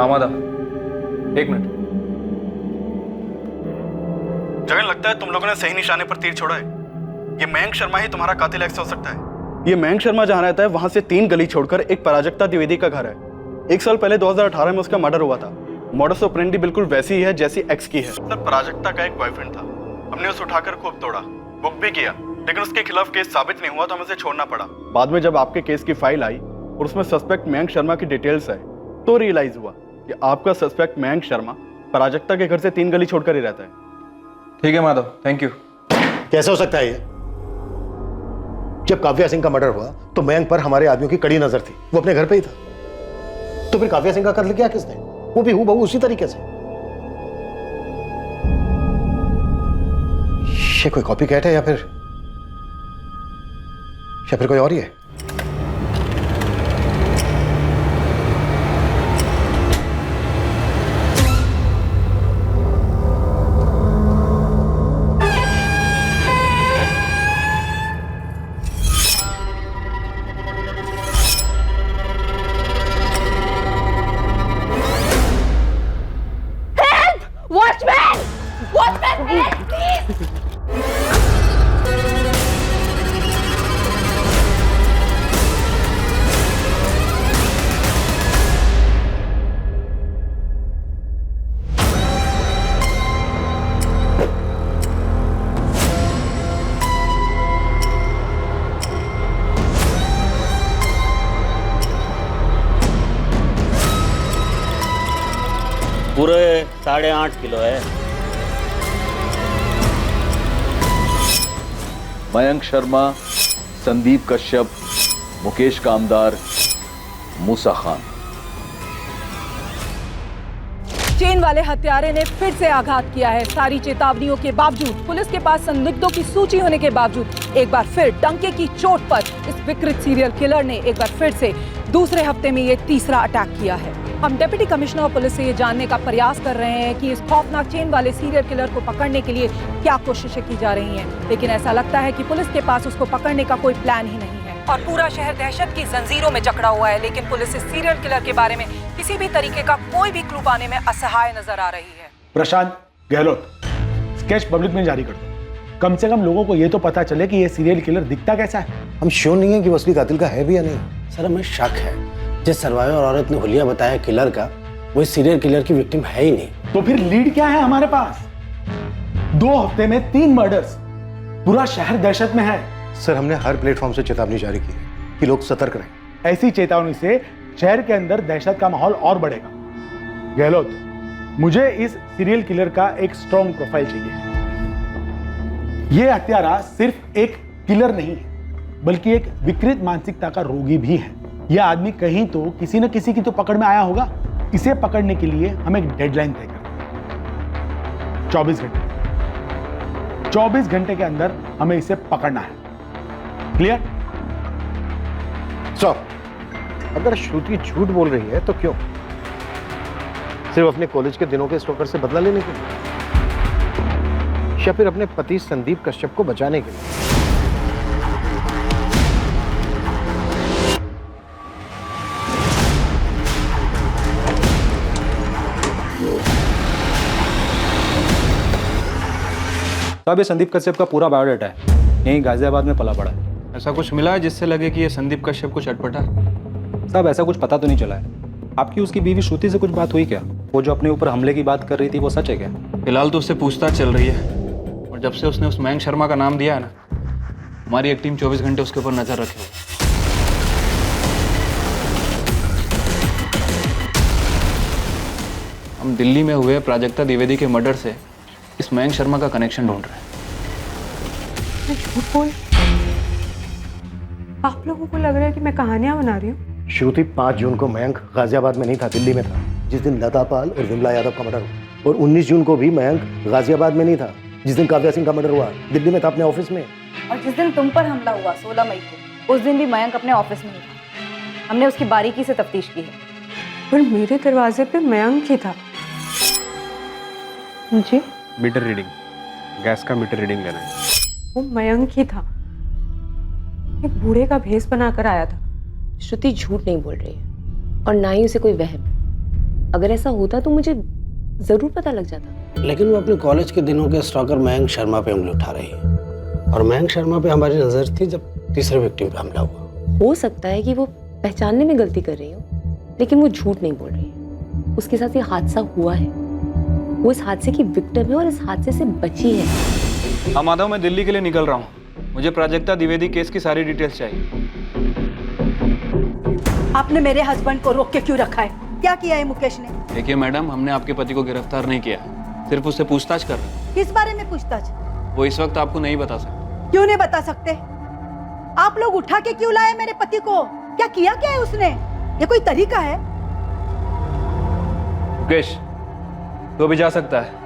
आमादा, एक मिनट। जगन, लगता है तुम लोगों ने सही निशाने पर तीर छोड़ा है। ये मयंक शर्मा ही तुम्हारा कातिल एक्स हो सकता है। ये मयंक शर्मा जहाँ रहता है वहां से 3 गली छोड़कर एक पराजक्ता द्विवेदी का घर है। 1 साल पहले 2018 में उसका मर्डर हुआ था। मॉडस ऑपरेंडी बिल्कुल वैसी ही है जैसी एक्स की है। मतलब पराजक्ता का एक बॉयफ्रेंड था, हमने उसे उठाकर खूब तोड़ा, बुक भी किया, लेकिन उसके खिलाफ केस साबित नहीं हुआ तो हमें उसे छोड़ना पड़ा। बाद में जब आपके केस की फाइल आई और उसमें सस्पेक्ट मयंक शर्मा की डिटेल्स है तो रियलाइज हुआ कि आपका सस्पेक्ट मयंक शर्मा पराजक्ता के घर से 3 गली छोड़कर ही रहता है। ठीक है माधव, थैंक यू। कैसे हो सकता है ये? जब काव्या सिंह का मर्डर हुआ तो मयंक पर हमारे आदमियों की कड़ी नजर थी, वो अपने घर पे ही था। तो फिर काव्या सिंह का कत्ल किया किसने? वो भी हूबहू उसी तरीके से। ये कोई कॉपी कैट है या फिर कोई और ही है? वॉचमैन! पूरे 8.5 किलो है। मयंक शर्मा, संदीप कश्यप, मुकेश कामदार, मूसा खान। चेन वाले हत्यारे ने फिर से आघात किया है। सारी चेतावनियों के बावजूद, पुलिस के पास संदिग्धों की सूची होने के बावजूद एक बार फिर डंके की चोट पर इस विकृत सीरियल किलर ने एक बार फिर से दूसरे हफ्ते में ये तीसरा अटैक किया है। हम डिप्टी कमिश्नर ऑफ पुलिस से ये जानने का प्रयास कर रहे हैं कि इस खौफनाक चेन वाले सीरियल किलर को पकड़ने के लिए क्या कोशिशें की जा रही हैं, लेकिन ऐसा लगता है कि पुलिस के पास उसको पकड़ने का कोई प्लान ही नहीं है और पूरा शहर दहशत की जंजीरों में जकड़ा हुआ है। लेकिन पुलिस इस सीरियल किलर के बारे में किसी भी तरीके का कोई भी क्लू पाने में असहाय नजर आ रही है। प्रशांत गहलोत, स्केच पब्लिक में जारी कर दो। कम से कम लोगों को ये तो पता चले कि ये सीरियल किलर दिखता कैसा है। हम श्योर नहीं है कि वो असली कातिल का है भी या नहीं। सर हमें शक है, जिस सर्वाइवर औरत ने हुलिया बताया किलर का, वो सीरियल किलर की विक्टिम है ही नहीं। तो फिर लीड क्या है हमारे पास? 2 हफ्ते में 3 मर्डर्स, पूरा शहर दहशत में है। सर हमने हर प्लेटफॉर्म से चेतावनी जारी की है कि लोग सतर्क रहें। ऐसी चेतावनी से शहर के अंदर दहशत का माहौल और बढ़ेगा। गहलोत, मुझे इस सीरियल किलर का एक स्ट्रॉन्ग प्रोफाइल चाहिए। यह हत्यारा सिर्फ एक किलर नहीं है, बल्कि एक विकृत मानसिकता का रोगी भी है। यह आदमी कहीं तो किसी न किसी की तो पकड़ में आया होगा। इसे पकड़ने के लिए हम एक डेडलाइन तय करें। 24 घंटे। 24 घंटे के अंदर हमें इसे पकड़ना है। क्लियर? अगर श्रुति झूठ बोल रही है तो क्यों? सिर्फ अपने कॉलेज के दिनों के स्टॉकर से बदला लेने के लिए, या फिर अपने पति संदीप कश्यप को बचाने के लिए? साहब ये संदीप कश्यप का पूरा बायोडाटा है, यहीं गाजियाबाद में पला पड़ा है। ऐसा कुछ मिला है जिससे लगे कि ये संदीप कश्यप कुछ अटपटा? साहब ऐसा कुछ पता तो नहीं चला है। आपकी उसकी बीवी श्रुति से कुछ बात हुई क्या? वो जो अपने ऊपर हमले की बात कर रही थी वो सच है क्या? फिलहाल तो उससे पूछताछ चल रही है, और जब से उसने उस मयंक शर्मा का नाम दिया है ना, हमारी एक टीम 24 घंटे उसके ऊपर नजर रखे हुए। हम दिल्ली में हुए प्राजक्ता द्विवेदी के मर्डर से इस मयंक शर्मा का कनेक्शन ढूंढ रहे हैं। झूठ बोल, आप लोगों को लग रहा है कि मैं कहानियां बना रही हूँ? श्रुति 5 जून को मयंक गाजियाबाद में नहीं था, दिल्ली में था, जिस दिन लता पाल और विमला यादव का मर्डर हुआ। और 19 जून को भी मयंक गाजियाबाद में नहीं था, जिस दिन काव्या सिंह का मर्डर हुआ। दिल्ली में था अपने ऑफिस में। और जिस दिन तुम पर हमला हुआ 16 मई को, उस दिन भी मयंक अपने ऑफिस में ही था। हमने उसकी बारीकी से तफ्तीश की है। पर मेरे दरवाजे पे मयंक ही था। जी? मीटर रीडिंग, गैस का मीटर रीडिंग लेना है। वो मयंक ही था, एक बूढ़े का भेष बनाकर आया था। श्रुति झूठ नहीं बोल रही है और ना ही उसे कोई वहम। अगर ऐसा होता तो मुझे जरूर पता लग जाता। लेकिन वो अपने कॉलेज के दिनों के स्टॉकर मयंक शर्मा पे उंगली उठा रही है, और मयंक शर्मा पे हमारी नजर थी जब तीसरे विक्टिम पे हमला हुआ। हो सकता है कि वो पहचानने में गलती कर रही हो, लेकिन वो झूठ नहीं बोल रही है। उसके साथ ये हादसा हुआ है, वो इस हादसे की विक्टिम है और इस हादसे से बची है। हाँ माधव, मैं दिल्ली के लिए निकल रहा हूँ। मुझे प्राजक्ता द्विवेदी केस की सारी डिटेल्स चाहिए। आपने मेरे हस्बैंड को रोक के क्यों रखा है? क्या किया है मुकेश ने? देखिए मैडम, हमने आपके पति को गिरफ्तार नहीं किया, सिर्फ उससे पूछताछ कर रहे हैं। किस बारे में पूछताछ? वो इस वक्त आपको नहीं बता सकते। क्यों नहीं बता सकते? आप लोग उठा के क्यों लाए मेरे पति को? क्या किया क्या है उसने? ये कोई तरीका है? मुकेश, तो भी जा सकता है,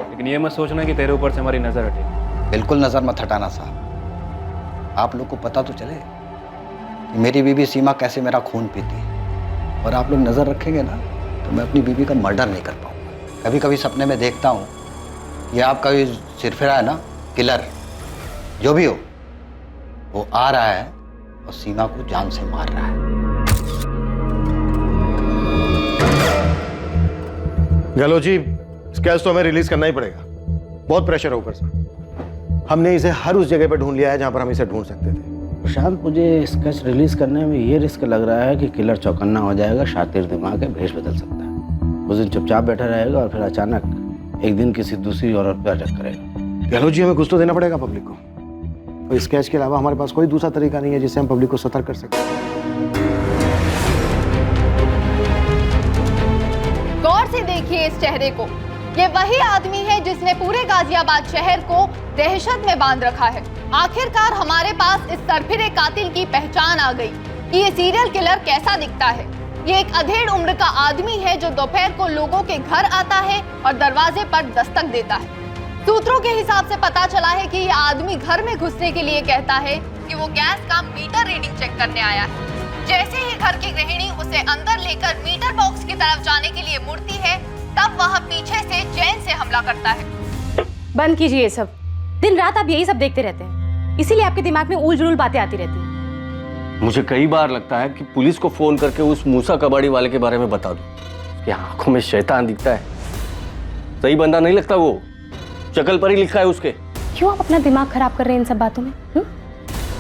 लेकिन ये मत सोचना कि तेरे ऊपर से हमारी नजर हटेगी। बिल्कुल नजर मत हटाना साहब। आप लोग को पता तो चले कि मेरी बीवी सीमा कैसे मेरा खून पीती है, और आप लोग नजर रखेंगे ना तो मैं अपनी बीवी का मर्डर नहीं कर पाऊंगा। कभी कभी सपने में देखता हूँ ये आपका ये सिरफिरा है ना, किलर जो भी हो, वो आ रहा है और सीमा को जान से मार रहा है। गहलोत जी, स्केच तो हमें रिलीज करना ही पड़ेगा, बहुत प्रेशर है ऊपर से। हमने इसे हर उस जगह पर ढूंढ लिया है जहां पर हम इसे ढूंढ सकते थे। प्रशांत, मुझे स्केच रिलीज करने में ये रिस्क लग रहा है कि किलर चौकन्ना हो जाएगा, शातिर दिमाग है, भेष बदल सकता है। उस दिन चुपचाप बैठा रहेगा और फिर अचानक एक दिन किसी दूसरी औरत पर अटैक करेगा। गहलोत जी, हमें कुछ तो देना पड़ेगा पब्लिक को, और स्केच के अलावा हमारे पास कोई दूसरा तरीका नहीं है जिससे हम पब्लिक को सतर्क कर सकें। गौर से देखिए इस चेहरे को। ये वही आदमी है जिसने पूरे गाजियाबाद शहर को दहशत में बांध रखा है। आखिरकार हमारे पास इस सरफिरे कातिल की पहचान आ गई कि ये सीरियल किलर कैसा दिखता है। ये एक अधेड़ उम्र का आदमी है जो दोपहर को लोगों के घर आता है और दरवाजे पर दस्तक देता है। सूत्रों के हिसाब से पता चला है कि ये आदमी घर में घुसने के लिए कहता है कि वो गैस का मीटर रीडिंग चेक करने आया है। जैसे ही घर की गृहिणी उसे अंदर लेकर मीटर बॉक्स की तरफ जाने के लिए मुड़ती है, तब वह पीछे से चैन से हमला करता है। बंद कीजिए ये सब। दिन रात आप यही सब देखते रहते हैं, इसीलिए आपके दिमाग में उल जुल बातें आती रहती हैं। मुझे कई बार लगता है कि पुलिस को फोन करके उस मूसा कबाड़ी वाले के बारे में बता दूं कि आंखों में शैतान दिखता है। सही बंदा नहीं लगता वो, शक्ल पर ही लिखा है उसके। क्यों आप अपना दिमाग खराब कर रहे हैं इन सब बातों में?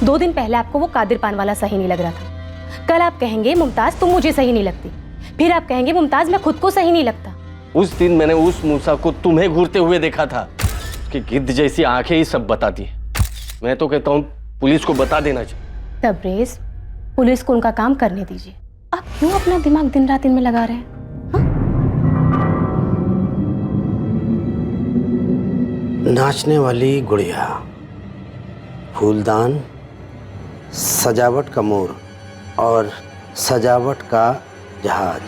2 दिन पहले आपको वो कादिर पान वाला सही नहीं लग रहा था, कल आप कहेंगे मुमताज तुम मुझे सही नहीं लगती, फिर आप कहेंगे मुमताज मैं खुद को सही नहीं लगता। उस दिन मैंने उस मूसा को तुम्हें घूरते हुए देखा था कि गिद्ध जैसी आंखें ही सब बताती है। मैं तो कहता हूँ पुलिस को बता देना चाहिए। तबरेज, पुलिस को उनका काम करने दीजिए। आप क्यों अपना दिमाग दिन रात इनमें लगा रहे हैं? नाचने वाली गुड़िया, फूलदान, सजावट का मोर और सजावट का जहाज।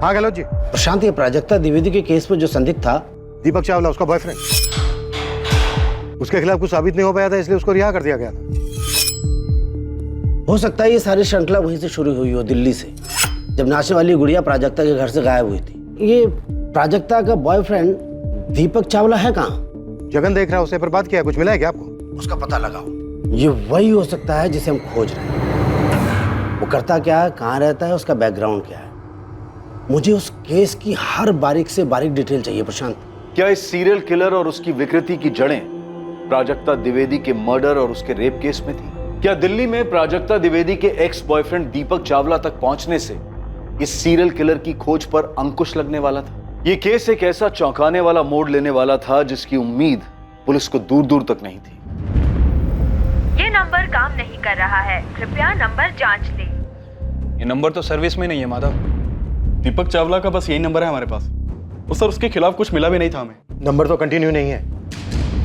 हाँ गहलोत जी। प्रशांत, ये प्राजक्ता द्विवेदी के केस में जो संदिग्ध था दीपक चावला, उसका बॉयफ्रेंड, उसके खिलाफ कुछ साबित नहीं हो पाया था, इसलिए उसको रिहा कर दिया गया था। हो सकता है ये सारी श्रृंखला वहीं से शुरू हुई हो, दिल्ली से, जब नाचने वाली गुड़िया प्राजक्ता के घर से गायब हुई थी। ये प्राजक्ता का बॉयफ्रेंड दीपक चावला है कहाँ? जगन देख रहा है उसे, पर बात किया, कुछ मिला है क्या आपको? उसका पता लगाओ। ये वही हो सकता है जिसे हम खोज रहे हैं। वो करता क्या है, कहाँ रहता है, उसका बैकग्राउंड क्या है। मुझे उस केस की हर बारीक से बारीक डिटेल चाहिए प्रशांत। क्या इस सीरियल किलर और उसकी विकृति की जड़ें प्राजक्ता द्विवेदी के मर्डर और उसके रेप केस में थी? क्या दिल्ली में प्राजक्ता द्विवेदी के एक्स बॉयफ्रेंड दीपक चावला तक पहुंचने से इस सीरियल किलर की खोज पर अंकुश लगने वाला था? यह केस एक ऐसा चौंकाने वाला मोड़ लेने वाला था जिसकी उम्मीद पुलिस को दूर दूर तक नहीं थी। ये नंबर काम नहीं कर रहा है, कृपया नंबर जांच लें। ये नंबर तो सर्विस में नहीं है माधव। दीपक चावला का बस यही नंबर है हमारे पास। सर उसके खिलाफ कुछ मिला भी नहीं था हमें। नंबर तो कंटिन्यू नहीं है,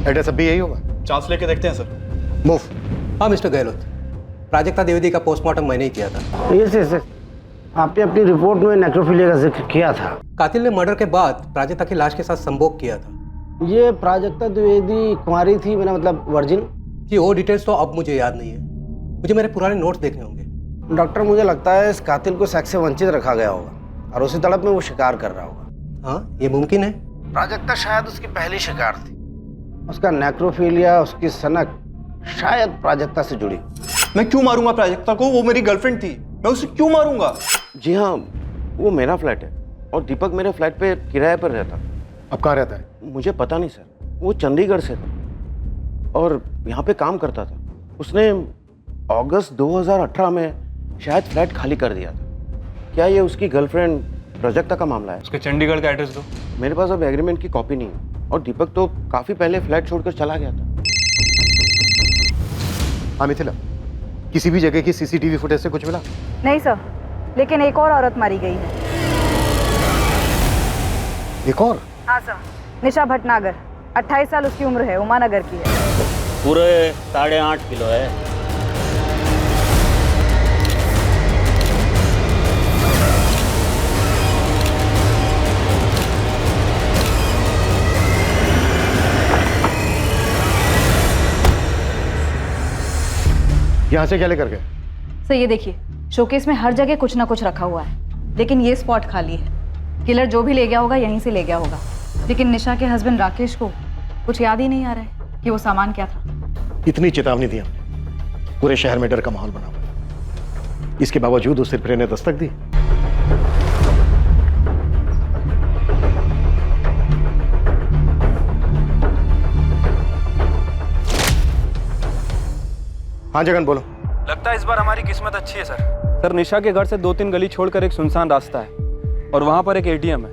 एड्रेस अब भी यही होगा। चांस लेके देखते हैं सर। मूव। हाँ मिस्टर गहलोत, प्राजक्ता द्विवेदी का पोस्टमार्टम मैंने ही किया था। यस, आपने अपनी रिपोर्ट में नेक्रोफिलिया का जिक्र किया था। कातिल ने मर्डर के बाद प्राजक्ता की लाश के साथ संभोग किया था। ये प्राजक्ता द्विवेदी कुंवारी थी, मेरा मतलब वर्जिन? जी वो डिटेल्स तो अब मुझे याद नहीं है, मुझे मेरे पुराने नोट्स देखने होंगे। डॉक्टर, मुझे लगता है इस कातिल को सेक्स से वंचित रखा गया होगा और उसी तड़प में वो शिकार कर रहा होगा। हाँ, ये मुमकिन है। प्राजक्ता शायद उसकी पहली शिकार थी। उसका नेक्रोफिलिया, उसकी सनक शायद प्राजक्ता से जुड़ी। मैं क्यों मारूंगा प्राजक्ता को? वो मेरी गर्लफ्रेंड थी, मैं उसे क्यों मारूंगा? जी हाँ, वो मेरा फ्लैट है और दीपक मेरे फ्लैट पे किराए पर रहता। अब कहाँ रहता है? मुझे पता नहीं सर, वो चंडीगढ़ से था और यहाँ पे काम करता था। उसने अगस्त 2018 में शायद फ्लैट खाली कर दिया था। क्या ये उसकी गर्लफ्रेंड प्राजक्ता का मामला है? उसके चंडीगढ़ का एड्रेस दो। मेरे पास अब एग्रीमेंट की कॉपी नहीं है और दीपक तो काफी पहले फ्लैट छोड़कर चला गया था। हाँ मिथिला, किसी भी जगह की सीसीटीवी फुटेज से कुछ मिला? नहीं सर, लेकिन एक और औरत मारी गई है। एक और? हाँ सर, निशा भटनागर, 28 साल उसकी उम्र है, उमानगर की है। पूरे 8.5 किलो है। यहाँ से क्या लेकर गए? सर ये देखिए, शोकेस में हर जगह कुछ ना कुछ रखा हुआ है, लेकिन ये स्पॉट खाली है। किलर जो भी ले गया होगा यहीं से ले गया होगा, लेकिन निशा के हस्बैंड राकेश को कुछ याद ही नहीं आ रहा है कि वो सामान क्या था। इतनी चेतावनी दी हमने, पूरे शहर में डर का माहौल बना हुआ। इसके बावजूद उस सिरफिरे ने दस्तक दी। हाँ जगन बोलो। लगता है इस बार हमारी किस्मत अच्छी है सर। निशा के घर से 2-3 गली छोड़कर एक सुनसान रास्ता है और वहां पर एक एटीएम है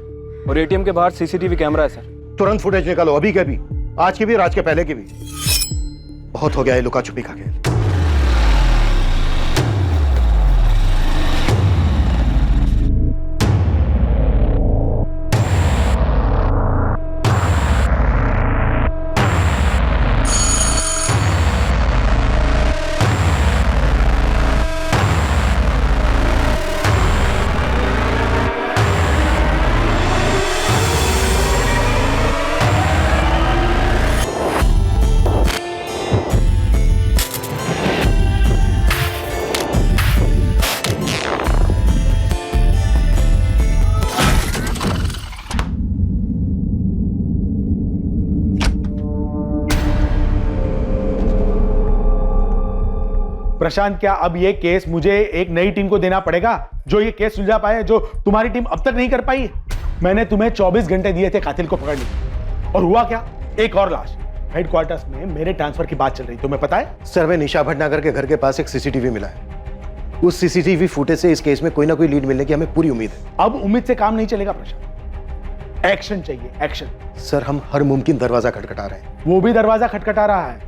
और एटीएम के बाहर सीसीटीवी कैमरा है सर। तुरंत फुटेज निकालो, अभी के भी, आज के भी और आज के पहले के भी। बहुत हो गया है लुका छुपी का खेल। प्रशांत, क्या अब ये केस मुझे एक नई टीम को देना पड़ेगा जो ये केस सुलझा पाए, जो तुम्हारी टीम अब तक नहीं कर पाई? मैंने तुम्हें 24 घंटे दिए थे कातिल को पकड़ने के, और हुआ क्या? एक और लाश। हेडक्वार्टर्स में मेरे ट्रांसफर की बात चल रही, तुम्हें पता है? सर, हमें निशा भटनागर के घर के पास एक सीसीटीवी मिला है। उस सीसीटीवी फुटेज से इस केस में कोई ना कोई लीड मिलने की हमें पूरी उम्मीद है। अब उम्मीद से काम नहीं चलेगा प्रशांत, एक्शन चाहिए, एक्शन। सर, हम हर मुमकिन दरवाजा खटखटा रहे हैं। वो भी दरवाजा खटखटा रहा है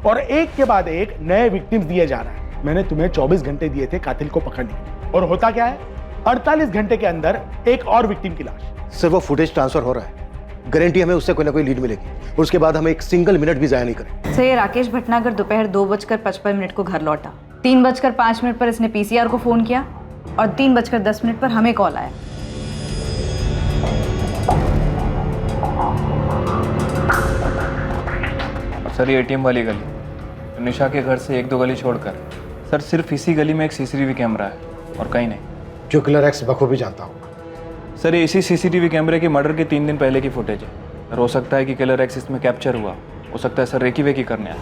और एक के बाद एक नए विक्टिम्स दिए जा रहा है। मैंने तुम्हें 24 घंटे दिए थे कातिल को पकड़ने के, और होता क्या है? 48 घंटे के अंदर एक और विक्टिम की लाश। सर, वो फुटेज ट्रांसफर हो रहा है, गारंटी हमें उससे कोई ना कोई लीड मिलेगी, और उसके बाद हम एक सिंगल मिनट भी जाया नहीं करें। सर, ये राकेश भटनागर दोपहर 2:55 को घर लौटा। 3:05 पर इसने पीसीआर को फोन किया और 3:10 पर हमें कॉल आया। सर, ये एटीएम वाली गली, निशा के घर से 1-2 गली छोड़कर सर सिर्फ इसी गली में एक सीसीटीवी कैमरा है और कहीं नहीं। जो किलर एक्स बखूबी जानता होगा। सर, ये इसी सीसीटीवी कैमरे के मर्डर के 3 दिन पहले की फुटेज है। सर, हो सकता है कि किलर एक्स इसमें कैप्चर हुआ, हो सकता है सर रेकी वेकी करने आया।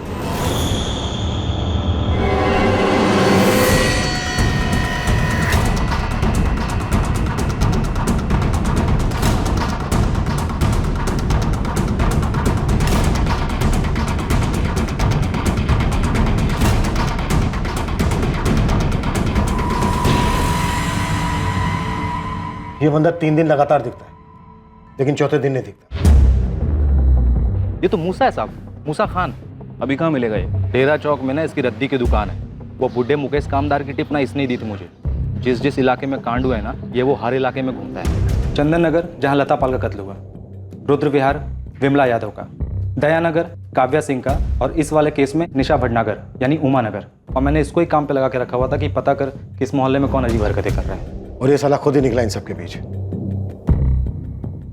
ये बंदा 3 दिन लगातार दिखता है, लेकिन चौथे दिन नहीं दिखता। ये तो मूसा है साहब, मूसा खान। अभी कहाँ मिलेगा ये? डेरा चौक में ना इसकी रद्दी की दुकान है। वो बुढ़े मुकेश कामदार की टिप ना इसने ही दी थी मुझे। जिस जिस इलाके में कांड हुआ है ना, ये वो हर इलाके में घूमता है। चंदन नगर जहाँ लता पाल का कत्ल हुआ, रुद्र विहार विमला यादव का, दयानगर काव्या सिंह का, और इस वाले केस में निशा भटनागर यानी उमा नगर। और मैंने इसको ही काम पे लगा के रखा हुआ था कि पता कर किस मोहल्ले में कौन अजीब हरकतें कर रहा है। और ये साला खुद ही निकला इन सबके बीच।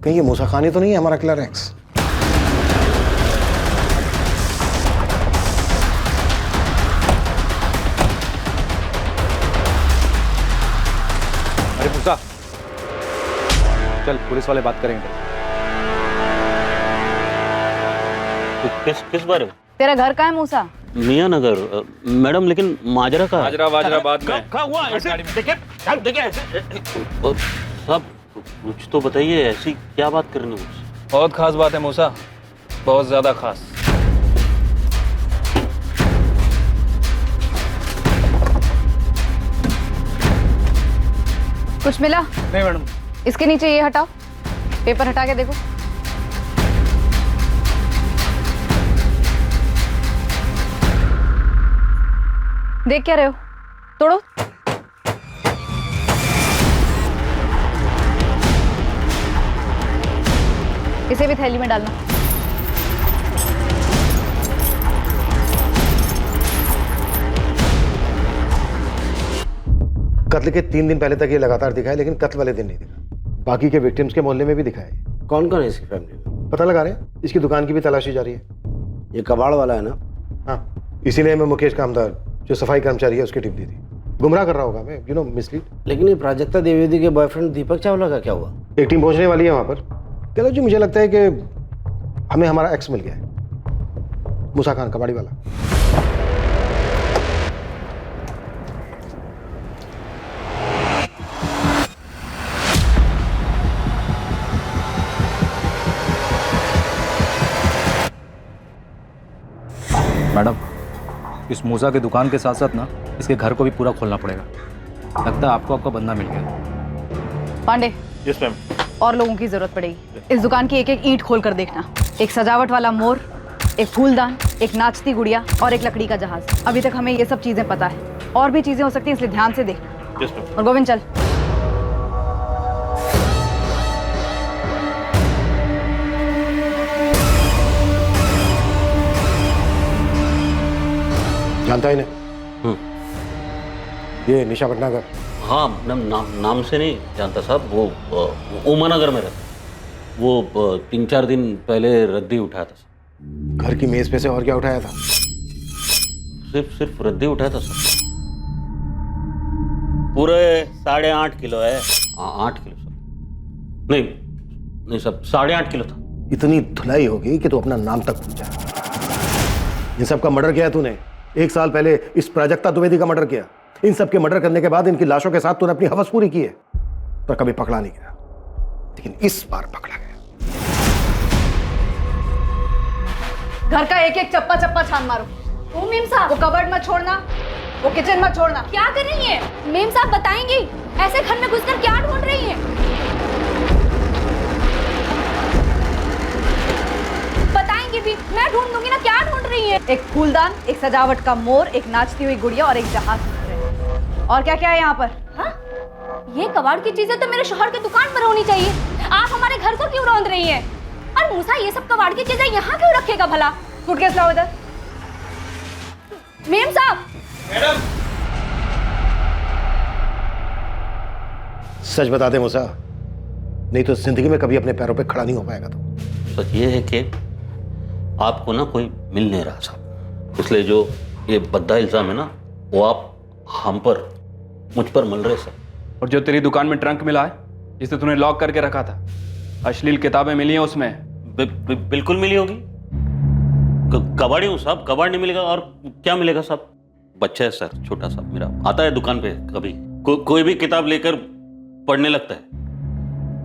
कहीं ये मूसा खान ही तो नहीं है हमारा किलर एक्स? अरे मूसा, चल पुलिस वाले बात करेंगे। तो किस बारे में? तेरा घर कहाँ है मूसा? मियाँ नगर। मैडम, लेकिन माजरा का माजरा बाद में। क्या हुआ? ऐसे देखिए सब कुछ तो बताइए, ऐसी क्या बात करनी मुझसे? बहुत खास बात है मूसा, बहुत ज्यादा खास। कुछ मिला? नहीं मैडम। इसके नीचे ये हटाओ, पेपर हटा के देखो। देख क्या रहे हो? तोड़ो। इसे भी थैली में डालना। कत्ल के 3 दिन पहले तक ये लगातार दिखा है, लेकिन कत्ल वाले दिन नहीं दिखा। बाकी के विक्टिम्स के मोहल्ले में भी दिखा है। कौन कौन है इसकी फैमिली में? पता लगा रहे हैं, इसकी दुकान की भी तलाशी जारी है। ये कबाड़ वाला है ना? हाँ, इसीलिए मैं मुकेश कामदार जो सफाई कर्मचारी है उसकी टिप दी थी। गुमराह कर रहा होगा मैं, मिसलीड। लेकिन ये प्राजक्ता द्विवेदी के बॉयफ्रेंड दीपक चावला का क्या हुआ? एक टीम पहुंचने वाली है वहां पर। चलो जी, मुझे लगता है कि हमें हमारा एक्स मिल गया है, मूसा खान कबाड़ी वाला। मैडम, इस मूसा की दुकान के साथ साथ ना इसके घर को भी पूरा खोलना पड़ेगा। लगता है आपको आपका बंदा मिल गया। Pandey, yes ma'am. और लोगों की जरूरत पड़ेगी। इस दुकान की एक एक ईंट खोल कर देखना। एक सजावट वाला मोर, एक फूलदान, एक नाचती गुड़िया और एक लकड़ी का जहाज। अभी तक हमें ये सब चीजें पता है, और भी चीजें हो सकती हैं, इसलिए ध्यान से देखना। Yes ma'am. और गोविंद चल। जानता ही नहीं ये निशा भटनागर? हाँ, नाम से नहीं जानता साहब। वो उमानगर में रहता। वो 3-4 दिन पहले रद्दी उठाया था। घर की मेज पे से और क्या उठाया था? सिर्फ रद्दी उठाया था सर। पूरे 8.5 किलो है। 8 किलो सर। नहीं सब 8.5 किलो था। इतनी धुलाई होगी कि तू अपना नाम तक भूल जाए। इन सब का मर्डर किया तूने। 1 साल पहले इस प्राजक्ता द्विवेदी का मर्डर किया। इन सब के मर्डर करने के बाद इनकी लाशों के साथ तूने अपनी हवस पूरी की है, पर कभी पकड़ा नहीं गया। लेकिन इस बार पकड़ा गया। घर का एक एक चप्पा चप्पा छान मारो। ओ मेम साहब, वो कबर्ड मत छोड़ना, वो किचन मत छोड़ना। क्या कर रही है मेम साहब? बताएंगी ऐसे घर में घुसकर क्या ढूंढ रही है? बताएंगी भी, मैं ढूंढ दूंगी ना। क्या ढूंढ रही है? एक फूलदान, एक सजावट का मोर, एक नाचती हुई गुड़िया और एक जहाज। और क्या क्या है यहाँ पर? हाँ? ये कबाड़ की चीजें तो मेरे शोहर की दुकान पर होनी चाहिए। आप हमारे घर को क्यों रौंद रही हैं? और मूसा ये सब कबाड़ की चीजें यहाँ क्यों रखेगा भला? सूटकेस लाओ इधर। मेम साहब। मैडम, सच बता दे मूसा, नहीं तो जिंदगी में कभी अपने पैरों पे खड़ा नहीं हो पाएगा। तो सच ये है कि आपको ना कोई मिल नहीं रहा साहब, इसलिए जो ये भद्दा इल्जाम है ना वो आप हम पर, मुझ पर मल रहे सर। और जो तेरी दुकान में ट्रंक मिला है जिसे तूने लॉक करके रखा था, अश्लील किताबें मिली हैं उसमें? बिल्कुल मिली होगी। कबाड़ी हूँ साहब, कबाड़ नहीं मिलेगा और क्या मिलेगा साहब? बच्चा है सर, छोटा सा मेरा, आता है दुकान पे कभी कोई भी किताब लेकर पढ़ने लगता है,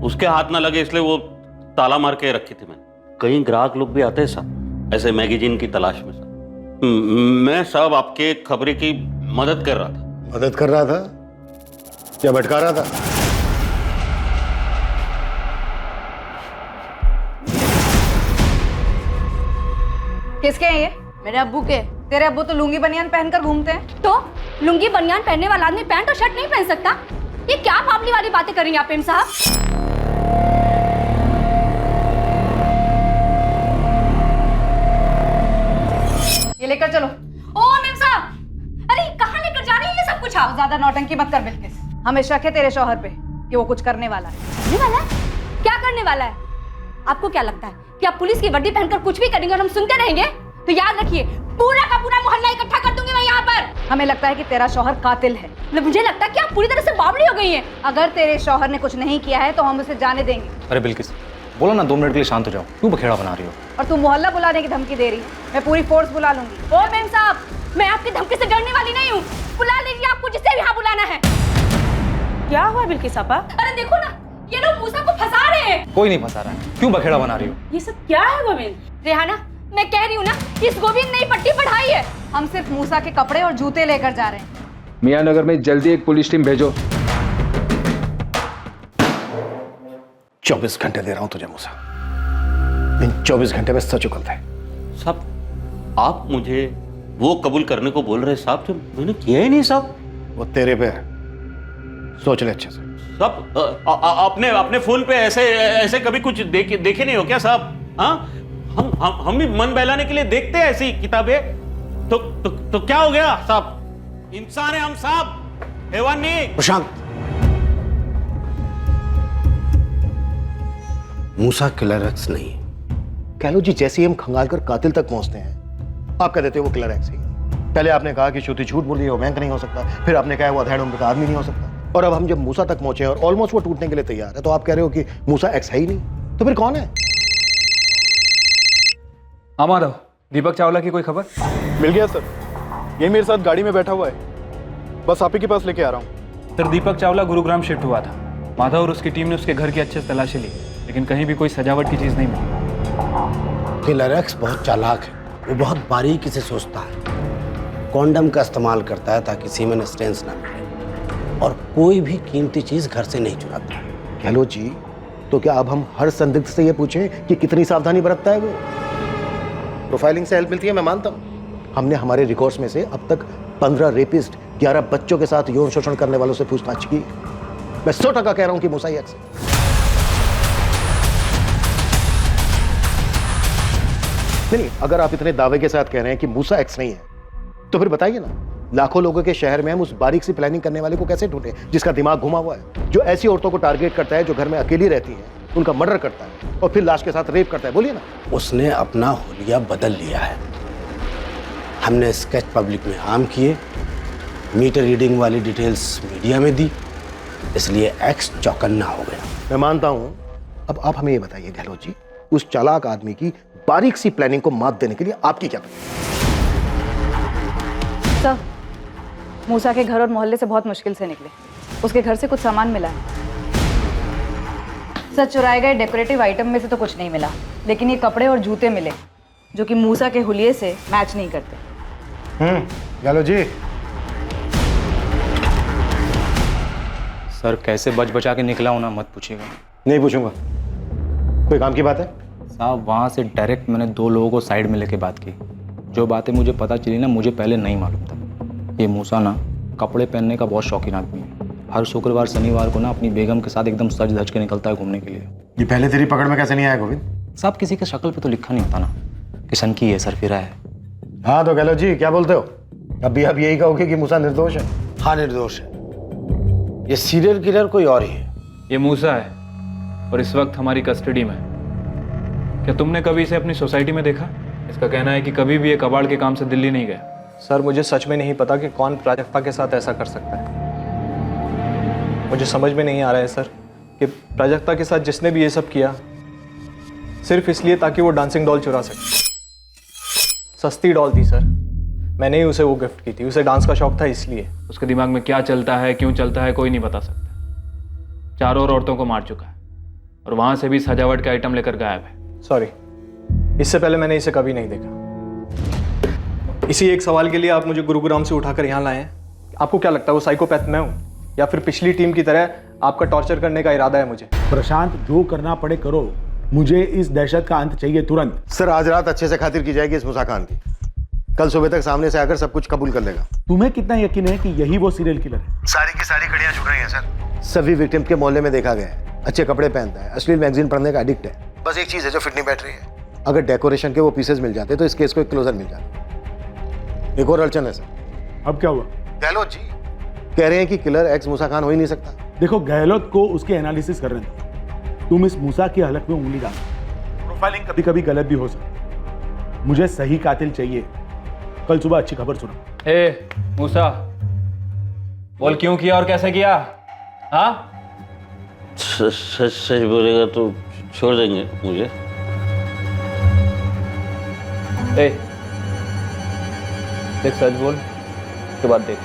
उसके हाथ ना लगे इसलिए वो ताला मार के रखी थी मैंने। कई ग्राहक लोग भी आते हैं साहब ऐसे मैगजीन की तलाश में साहब। मैं साहब आपके खबरें की मदद कर रहा था। मदद कर रहा था या भटका रहा था? किसके हैं ये? मेरे अब्बू के। तेरे अब्बू तो लुंगी बनियान पहनकर घूमते हैं। तो लुंगी बनियान पहनने वाला आदमी पैंट और शर्ट नहीं पहन सकता? ये क्या बावली वाली बातें कर रही हैं आप मेम साहब? ये लेकर चलो। ओ मेम साहब, अरे कहाँ लेकर जा रही है ये सब कुछ? आप ज्यादा नौटंकी मत कर बिल्किस। हमें शक है तेरे शौहर पे कि वो कुछ करने वाला है। करने वाला है? क्या करने वाला है? आपको क्या लगता है कि आप पुलिस की वर्दी पहनकर कुछ भी करेंगे और हम सुनते रहेंगे? तो याद रखिए, पूरा का पूरा मोहल्ला इकट्ठा कर दूंगी मैं यहाँ पर। हमें लगता है कि तेरा शौहर कातिल है। मुझे लगता है कि आप पूरी तरह से बावली हो गई हैं। अगर तेरे शौहर ने कुछ नहीं किया है तो हम उसे जाने देंगे। अरे बिल्किस, बोलो ना 2 मिनट के लिए शांत हो जाओ, क्यों बखेड़ा बना रही हो? और तू मोहल्ला बुलाने की धमकी दे रही है। मैं पूरी फोर्स बुला लूंगी। ओ मेम साहब, मैं आपकी धमकी से डरने वाली नहीं हूँ। बुला लीजिए आपको जिसे यहाँ बुलाना है। क्या हुआ बिल्किस आपा? अरे देखो ना, ये लोग मूसा को फंसा रहे हैं। कोई नहीं फंसा रहा है, क्यों बखेड़ा बना रही हो? ये सब क्या है गोविंद? रेहाना, मैं कह रही हूँ ना, इस गोविंद ने पट्टी पढ़ाई है। हम सिर्फ मूसा के कपड़े और जूते लेकर जा रहे हैं। मियां नगर में जल्दी एक पुलिस टीम भेजो। 24 घंटे दे रहा हूं तुझे मूसा। इन 24 घंटे में सच उगलता है। साहब, आप मुझे वो कबूल करने को बोल रहे साहब जो मैंने किया ही नहीं साहब। वो तेरे पे है, सोच ले अच्छे से। साहब, अपने फोन पे ऐसे कभी कुछ देखे नहीं हो क्या साहब? हाँ, हम भी मन बहलाने के लिए देखते हैं ऐसी किताबें। तो क्या हो गया साहब? इंसान है हम साहब, हैवान नहीं। प्रशांत, मूसा किलर एक्स नहीं है। कह लो जी, जैसे ही हम खंगाल कर कातिल तक पहुंचते हैं आप कह देते हो वो किलर एक्स ही। पहले आपने कहा कि श्रुति झूठ बोल रही है, वो बैंक नहीं हो सकता। फिर आपने कहा वो अधेड़ उम्र का आदमी नहीं हो सकता। और अब हम जब मूसा तक पहुंचे और ऑलमोस्ट वो टूटने के लिए तैयार है तो आप कह रहे हो कि मूसा एक्स है ही नहीं। तो फिर कौन है? माधव, दीपक चावला की कोई खबर? मिल गया सर, ये मेरे साथ गाड़ी में बैठा हुआ है, बस आप ही के पास लेके आ रहा हूँ। सर, दीपक चावला गुरुग्राम शिफ्ट हुआ था। माधव और उसकी टीम ने उसके घर की अच्छे से तलाशी ली, लेकिन कहीं भी कोई सजावट की चीज नहीं मिली। किलर एक्स बहुत चालाक है, वो बहुत बारीकी से सोचता है। कॉन्डम का इस्तेमाल करता है ताकि सीमेन स्टेन्स ना मिले, और कोई भी कीमती चीज घर से नहीं चुराता। गहलोत जी, तो क्या अब हम हर संदिग्ध से ये पूछें कि कितनी सावधानी बरतता है वो? प्रोफाइलिंग से हेल्प मिलती है, मैं मानता हूँ। हमने हमारे रिकॉर्ड्स में से अब तक 15 रेपिस्ट, 11 बच्चों के साथ यौन शोषण करने वालों से पूछताछ की। मैं 100% कह रहा हूं कि मूसा ही एक्स है। नहीं, अगर आप इतने दावे के साथ कह रहे हैं कि मूसा एक्स नहीं है, तो फिर बताइए ना, लाखों लोगों के शहर में हम उस बारीक सी प्लानिंग करने वाले को कैसे ढूंढे जिसका दिमाग घुमा हुआ है, जो ऐसी औरतों को टारगेट करता है जो घर में अकेली रहती हैं, उनका मर्डर करता है और फिर लाश के साथ रेप करता है? बोलिए ना। उसने अपना हुलिया बदल लिया है। हमने स्केच पब्लिक में आम किए, मीटर रीडिंग वाली डिटेल्स मीडिया में दी, इसलिए एक्स चौकन्ना हो गया। मैं मानता हूं। अब आप हमें ये बताइए गहलोत जी, उस चालाक आदमी की बारीक सी प्लानिंग को मात देने के लिए आपकी क्या सर, मूसा के घर और मोहल्ले से बहुत मुश्किल से निकले। उसके घर से कुछ सामान मिला है। सर, चुराए गए डेकोरेटिव आइटम में से तो कुछ नहीं मिला, लेकिन ये कपड़े और जूते मिले जो कि मूसा के हुलिये से मैच नहीं करते। गहलोत जी, सर कैसे बच बचा के निकला हूं ना, मत पूछिएगा। नहीं पूछूंगा। कोई काम की बात है? साहब, वहाँ से डायरेक्ट मैंने 2 लोगों को साइड में लेके बात की। जो बातें मुझे पता चली ना, मुझे पहले नहीं मालूम था। ये मूसा ना कपड़े पहनने का बहुत शौकीन आदमी है। हर शुक्रवार शनिवार को ना अपनी बेगम के साथ एकदम सज धज के निकलता है घूमने के लिए। ये पहले तेरी पकड़ में कैसे नहीं आया गोविंद? साहब, किसी के शक्ल पे तो लिखा नहीं होता ना कि सनकी है, सरफिरा है। हाँ तो गहलोत जी, क्या बोलते हो? अभी आप यही कहोगे कि मूसा निर्दोष है? हाँ, निर्दोष है। ये सीरियल किलर कोई और ही है। ये मूसा है और इस वक्त हमारी कस्टडी में है। क्या तुमने कभी इसे अपनी सोसाइटी में देखा? इसका कहना है कि कभी भी ये कबाड़ के काम से दिल्ली नहीं गया। सर, मुझे सच में नहीं पता कि कौन प्राजक्ता के साथ ऐसा कर सकता है। मुझे समझ में नहीं आ रहा है सर कि प्राजक्ता के साथ जिसने भी ये सब किया सिर्फ इसलिए ताकि वो डांसिंग डॉल चुरा सके। सस्ती डॉल थी सर, मैंने ही उसे वो गिफ्ट की थी। उसे डांस का शौक था इसलिए। उसके दिमाग में क्या चलता है, क्यों चलता है, कोई नहीं बता सकता। 4 और औरतों को मार चुका है और वहां से भी सजावट का आइटम लेकर गायब है। सॉरी, इससे पहले मैंने इसे कभी नहीं देखा। इसी एक सवाल के लिए आप मुझे गुरुग्राम से उठाकर यहाँ लाए हैं। आपको क्या लगता है वो साइकोपैथ मैं हूँ, या फिर पिछली टीम की तरह आपका टॉर्चर करने का इरादा है मुझे? प्रशांत, जो करना पड़े करो, मुझे इस दहशत का अंत चाहिए तुरंत। सर, आज रात अच्छे से खातिर की जाएगी इस मूसा खान की। कल सुबह तक सामने से आकर सब कुछ कबूल कर लेगा। तुम्हें कितना यकीन है कि यही वो सीरियल किलर है? सारी की सारी कड़ियां झुक रही हैं सर। सभी विक्टिम के मोहल्ले में देखा गया है। अच्छे कपड़े पहनता है, अश्लील मैगजीन पढ़ने का एडिक्ट है। बस एक चीज है जो फिट नहीं बैठ रही है। अगर डेकोरेशन के वो पीसेस मिल जाते तो इस केस को एक क्लोजर मिल जाता। एक और अड़चन है सर। अब क्या हुआ? गहलोत जी कह रहे हैं कि किलर एक्स मूसा खान हो ही नहीं सकता। देखो, गहलोत को उसके एनालिसिस कर रहे थे। तुम इस मूसा की हलक में उंगली डालो। प्रोफाइलिंग कभी कभी गलत भी हो सकती। मुझे सही कातिल चाहिए। कल सुबह अच्छी खबर सुनो। ए मूसा, बोल क्यों किया और कैसे किया? हाँ, सच बोलेगा तो छोड़ देंगे मुझे। ए, देख, सच बोल, के बाद देख।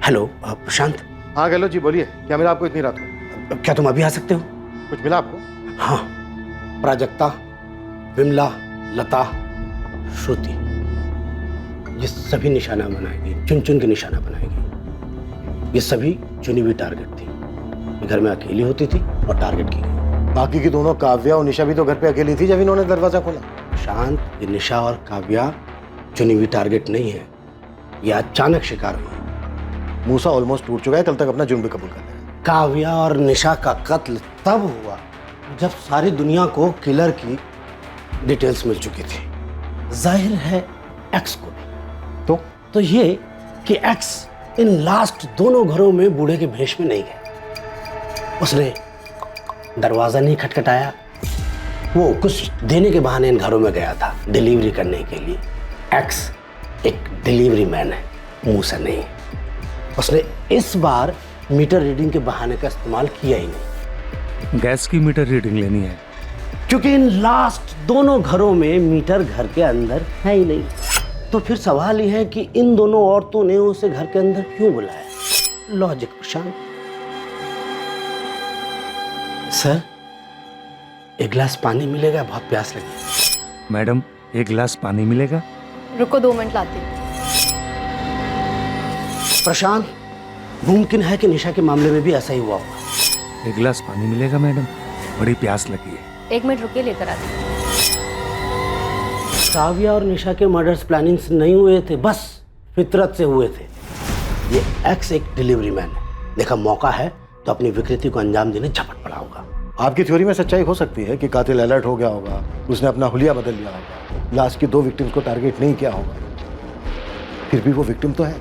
हेलो, प्रशांत। हाँ गहलोत जी, बोलिए। क्या मिला आपको इतनी रात को? क्या तुम अभी आ सकते हो? कुछ मिला आपको? हाँ, प्राजक्ता, विमला, लता, श्रुति, ये सभी निशाना बनाएगी, चुन चुन के निशाना बनाएगी। ये सभी चुनी हुई टारगेट थी। घर में अकेली होती थी और टारगेट की गई। बाकी की दोनों, काव्या और निशा, भी तो घर पे अकेली थी जब इन्होंने दरवाजा खोला। शांत, ये निशा और काव्या चुनी हुई टारगेट नहीं है, ये अचानक शिकार हुई। मूसा ऑलमोस्ट टूट चुका है, कल तक अपना जुर्म भी कबूल कर लेगा। काव्या और निशा का कत्ल तब हुआ जब सारी दुनिया को किलर की डिटेल्स मिल चुकी थी। जाहिर है एक्स को भी। तो ये कि एक्स इन लास्ट दोनों घरों में बूढ़े के भेष में नहीं गया। उसने दरवाजा नहीं खटखटाया, वो कुछ देने के बहाने इन घरों में गया था, डिलीवरी करने के लिए। एक्स एक डिलीवरी मैन है, मूसा नहीं। उसने इस बार मीटर रीडिंग के बहाने का इस्तेमाल किया ही नहीं। गैस की मीटर रीडिंग लेनी है क्योंकि इन लास्ट दोनों घरों में मीटर घर के अंदर है ही नहीं। तो फिर सवाल यह है कि इन दोनों औरतों ने उसे घर के अंदर क्यों बुलाया? लॉजिक प्रशांत। सर, एक गिलास पानी मिलेगा? बहुत प्यास लगी। मैडम, एक गिलास पानी मिलेगा? रुको 2 मिनट लाती हूँ। प्रशांत, मुमकिन है कि निशा के मामले में भी ऐसा ही हुआ होगा। एक गिलास पानी मिलेगा मैडम? बड़ी प्यास लगी है। 1 मिनट रुकिए, लेकर आती हूँ। काव्या और निशा के मर्डर्स प्लानिंग से नहीं हुए थे, बस फितरत से हुए थे। ये एक्स एक डिलीवरी मैन है, देखा मौका है तो अपनी विकृति को अंजाम देने झपट पड़ा होगा। आपकी थ्योरी में सच्चाई हो सकती है कि कातिल अलर्ट हो गया होगा, उसने अपना हुलिया बदल लिया होगा, लास्ट की 2 विक्टिम्स को टारगेट नहीं किया होगा। फिर भी वो विक्टिम तो है।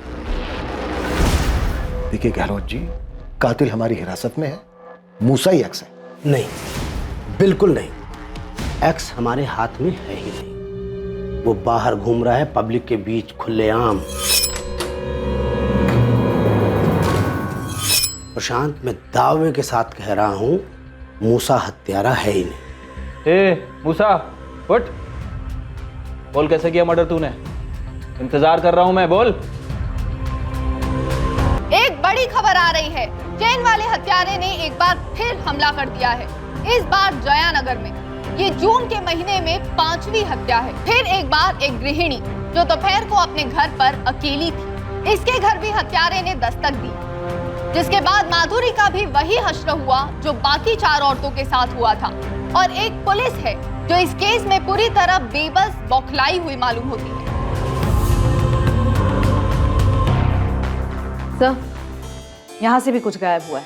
देखिए गहलोत जी, कातिल हमारी हिरासत में है, मूसा ही एक्स है। नहीं, बिल्कुल नहीं। एक्स हमारे हाथ में है ही नहीं। वो बाहर घूम रहा है पब्लिक के बीच खुलेआम। प्रशांत, मैं दावे के साथ कह रहा हूं, मूसा हत्यारा है ही नहीं। मूसा, उठ। बोल कैसे किया मर्डर तूने? इंतजार कर रहा हूं मैं, बोल। एक बड़ी खबर आ रही है। चेन वाले हत्यारे ने एक बार फिर हमला कर दिया है, इस बार जयानगर में। ये जून के महीने में 5वीं हत्या है। फिर एक बार एक गृहिणी जो दोपहर को अपने घर पर अकेली थी, इसके घर भी हत्यारे ने दस्तक दी, जिसके बाद माधुरी का भी वही हश्र हुआ जो बाकी 4 औरतों के साथ हुआ था। और एक पुलिस है जो इस केस में पूरी तरह बेबस बौखलाई हुई मालूम होती है। सर, यहाँ से भी कुछ गायब हुआ है,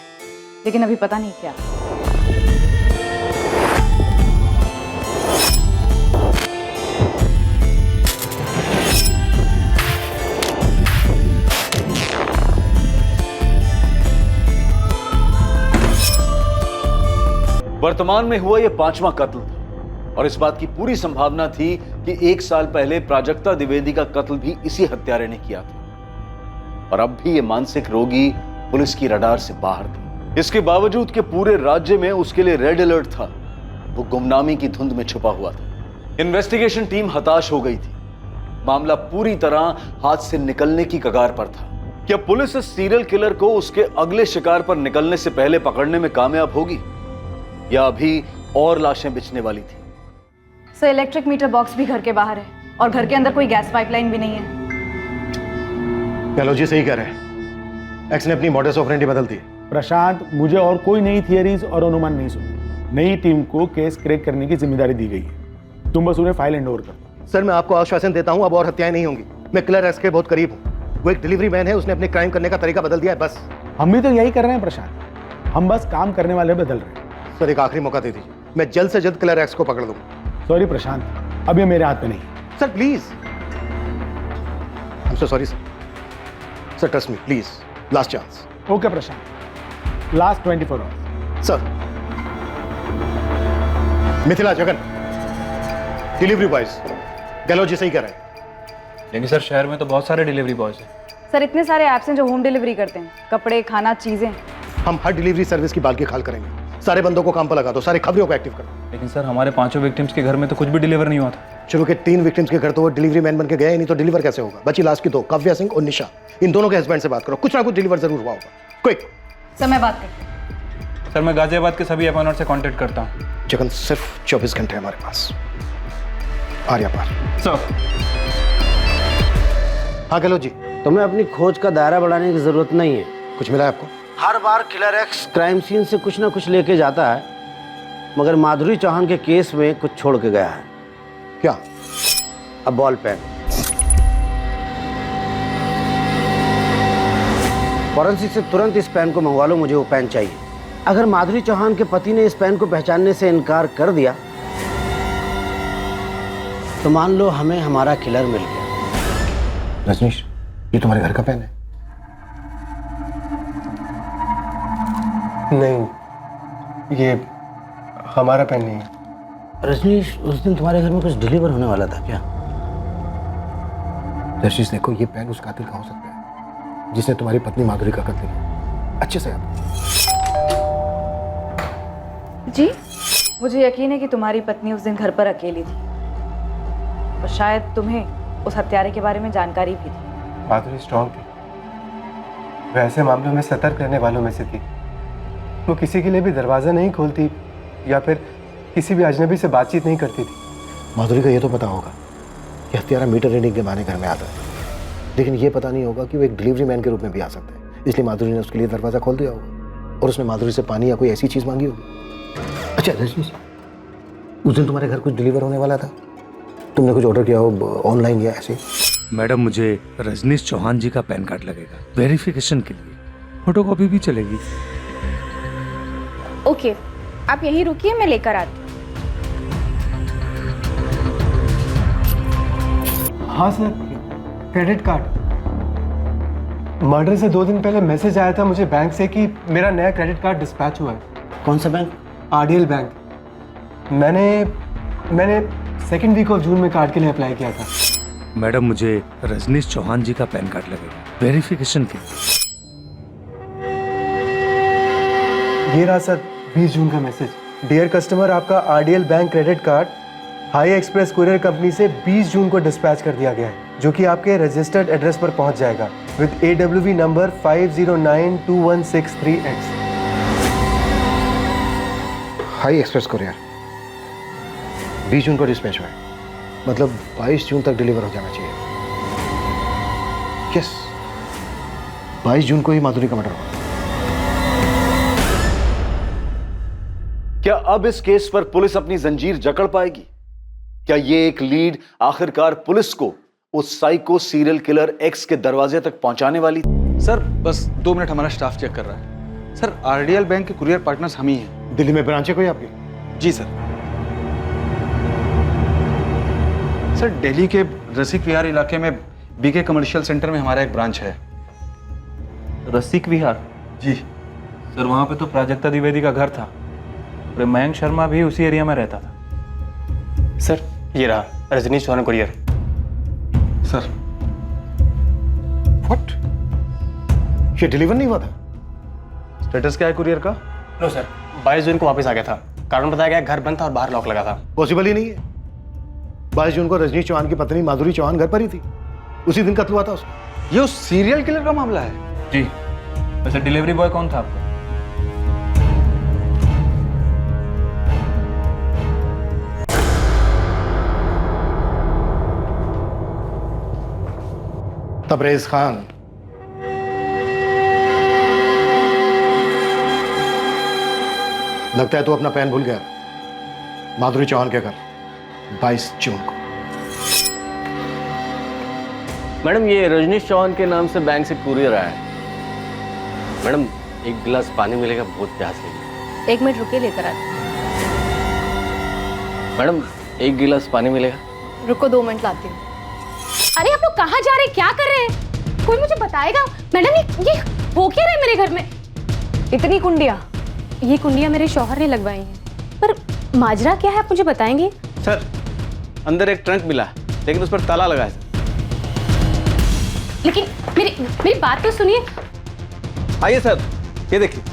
लेकिन अभी पता नहीं क्या। वर्तमान में हुआ यह 5वां कत्ल था और इस बात की पूरी संभावना थी कि 1 साल पहले प्राजक्ता द्विवेदी का कत्ल भी इसी हत्यारे ने किया था। और अब भी ये मानसिक रोगी पुलिस की रडार से बाहर थी। इसके बावजूद कि पूरे राज्य में उसके लिए रेड अलर्ट था, वो गुमनामी की धुंध में छुपा हुआ था। इन्वेस्टिगेशन टीम हताश हो गई थी। मामला पूरी तरह हाथ से निकलने की कगार पर था। क्या पुलिस इस सीरियल किलर को उसके अगले शिकार पर निकलने से पहले पकड़ने में कामयाब होगी, या अभी और लाशें बिछने वाली थी? सर, इलेक्ट्रिक मीटर बॉक्स भी घर के बाहर है और घर के अंदर कोई गैस पाइपलाइन भी नहीं है। गहलोत जी सही कह रहे हैं, एक्स ने अपनी मॉडस ऑपरेंडी बदल दी। प्रशांत, मुझे और कोई नई थियरीज और अनुमान नहीं सुननी। नई टीम को केस क्रैक करने की जिम्मेदारी दी गई है, तुम बस उन्हें फाइल हैंड ओवर कर। सर, मैं आपको आश्वासन देता हूं, अब और हत्याएं नहीं होंगी। मैं किलर एक्स के बहुत करीब हूं। वो एक डिलीवरी मैन है, उसने अपने क्राइम करने का तरीका बदल दिया है, बस। हम भी तो यही कर रहे हैं प्रशांत, हम बस काम करने वाले बदल रहे हैं। सर, एक आखिरी मौका दे दीजिए, मैं जल्द से जल्द किलर एक्स को पकड़ दूंगा। सॉरी प्रशांत, अब ये मेरे हाथ में नहीं। Sir please, I am so sorry sir. Sir trust me please, last chance. Okay Prashant, last 24 hours. Sir, Mithila, Jagan, delivery boys, Gehlot ji सही कह रहे हैं। लेकिन सर, शहर में तो बहुत सारे डिलीवरी बॉयज हैं। सर, इतने सारे ऐप्स हैं जो होम डिलीवरी करते हैं, कपड़े, खाना, चीजें। हम हर डिलीवरी सर्विस की बाल की खाल करेंगे। सारे बंदों को काम पर लगा दो, सारे खबरों को एक्टिव करो। लेकिन सर, हमारे 5 विक्टिम्स के घर में तो कुछ भी डिलीवर नहीं हुआ था। चलो के 3 विक्टिम्स के घर तो वो डिलीवरी मैन बन के गया ही नहीं, तो डिलीवर कैसे होगा? बची लास्ट की 2, काव्या सिंह और निशा। इन दोनों के हस्बैंड से बात करो, कुछ ना कुछ डिलीवर जरूर हुआ होगा। क्विक। सर, मैं बात करती हूँ। सर, मैं गाजियाबाद के सभी एपॉइनर से कांटेक्ट करता हूँ। जगन, सिर्फ 24 घंटे हमारे पास। आर्या पार। सर। हाँ गहलोत जी, तुम्हें अपनी खोज का दायरा बढ़ाने की जरूरत नहीं है। कुछ मिला है आपको? हर बार किलर एक्स क्राइम सीन से कुछ ना कुछ लेके जाता है, मगर माधुरी चौहान के केस में कुछ छोड़ के गया है। क्या? अब बॉल पेन। फॉरेंसिक से तुरंत इस पेन को मंगवा लो, मुझे वो पेन चाहिए। अगर माधुरी चौहान के पति ने इस पेन को पहचानने से इनकार कर दिया तो मान लो हमें हमारा किलर मिल गया। रजनीश, ये तुम्हारे घर का पेन है? नहीं, ये हमारा पेन नहीं है। रजनीश, उस दिन तुम्हारे घर में कुछ डिलीवर होने वाला था क्या? रजनीश देखो, ये पेन उस कातिल का हो सकता है जिसने तुम्हारी पत्नी माधुरी का कत्ल किया। अच्छे से याद। जी? मुझे यकीन है कि तुम्हारी पत्नी उस दिन घर पर अकेली थी और शायद तुम्हें उस हत्यारे के बारे में जानकारी भी थी। माधुरी स्ट्रांग थी, वह ऐसे मामलों में सतर्क रहने वालों में से थी। वो किसी के लिए भी दरवाज़ा नहीं खोलती या फिर किसी भी अजनबी से बातचीत नहीं करती थी। माधुरी का ये तो पता होगा कि हत्यारा मीटर रीडिंग के बहाने घर में आता है, लेकिन ये पता नहीं होगा कि वो एक डिलीवरी मैन के रूप में भी आ सकता है। इसलिए माधुरी ने उसके लिए दरवाज़ा खोल दिया होगा और उसने माधुरी से पानी या कोई ऐसी चीज़ मांगी होगी। अच्छा रजनी, उस दिन तुम्हारे घर कुछ डिलीवर होने वाला था, तुमने कुछ ऑर्डर किया हो ऑनलाइन या ऐसे? मैडम मुझे रजनीश चौहान जी का पैन कार्ड लगेगा वेरिफिकेशन के लिए, फोटोकॉपी भी चलेगी। ओके, आप यहीं रुकिए, मैं लेकर आती हूँ। हाँ सर, क्रेडिट कार्ड। मर्डर से 2 दिन पहले मैसेज आया था मुझे बैंक से कि मेरा नया क्रेडिट कार्ड डिस्पैच हुआ है। कौन सा बैंक? आरडीएल बैंक। मैंने सेकेंड वीक ऑफ जून में कार्ड के लिए अप्लाई किया था। मैडम मुझे रजनीश चौहान जी का पैन कार्ड लगेगा वेरिफिकेशन के लिए। ये रहा सर 20 जून का मैसेज। डियर कस्टमर, आपका RDL bank credit card high express courier company से 20 जून को डिस्पैच कर दिया गया है, जो कि आपके रजिस्टर्ड एड्रेस पर पहुंच जाएगा with AWV number 50921638। High express courier 20 जून को डिस्पैच हुआ है, मतलब 22 जून तक डिलीवर हो जाना चाहिए। यस, 22 जून को ही माधुरी का मर्डर हुआ। क्या अब इस केस पर पुलिस अपनी जंजीर जकड़ पाएगी? क्या ये एक लीड आखिरकार पुलिस को उस साइको सीरियल किलर एक्स के दरवाजे तक पहुंचाने वाली? सर बस 2 मिनट, हमारा स्टाफ चेक कर रहा है। सर आरडीएल बैंक के कुरियर पार्टनर्स हम ही हैं। दिल्ली में ब्रांच है कोई आपकी? जी सर। सर दिल्ली के रसिक विहार इलाके में बीके कमर्शियल सेंटर में हमारा एक ब्रांच है। रसिक विहार? जी सर, वहाँ पे तो प्राजक्ता द्विवेदी का घर था और मयंक शर्मा भी उसी एरिया में रहता था। सर ये रहा Rajnish Chauhan courier. Sir what? ये डिलीवर नहीं हुआ था? स्टेटस क्या है कुरियर का? नो सर, 22 जून को वापस आ गया था। कारण बताया गया घर बंद था और बाहर लॉक लगा था। पॉसिबल ही नहीं है। 22 जून को रजनीश चौहान की पत्नी माधुरी चौहान घर पर ही थी, उसी दिन कत्ल हुआ था उसका। ये उस सीरियल किलर का मामला है? जी। वैसे डिलीवरी बॉय कौन था आपका? तबरेज खान। लगता है तू अपना पेन भूल गया। माधुरी चौहान के घर 22 जून को। मैडम ये रजनीश चौहान के नाम से बैंक से कुरियर आया है। मैडम एक गिलास पानी मिलेगा, बहुत प्यास लगी। 1 मिनट रुकिए, लेकर आती हूँ। मैडम एक गिलास पानी मिलेगा? रुको 2 मिनट लाती हूँ। अरे आप लोग कहाँ जा रहे हैं, क्या कर रहे हैं? कोई मुझे बताएगा? मैडम ये हो क्या रहा है मेरे घर में? इतनी कुंडियाँ? ये कुंडियाँ मेरे शौहर ने लगवाई हैं, पर माजरा क्या है आप मुझे बताएंगे? सर अंदर एक ट्रंक मिला, लेकिन उस पर ताला लगा है। लेकिन मेरी बात तो सुनिए। आइए सर, ये देखिए।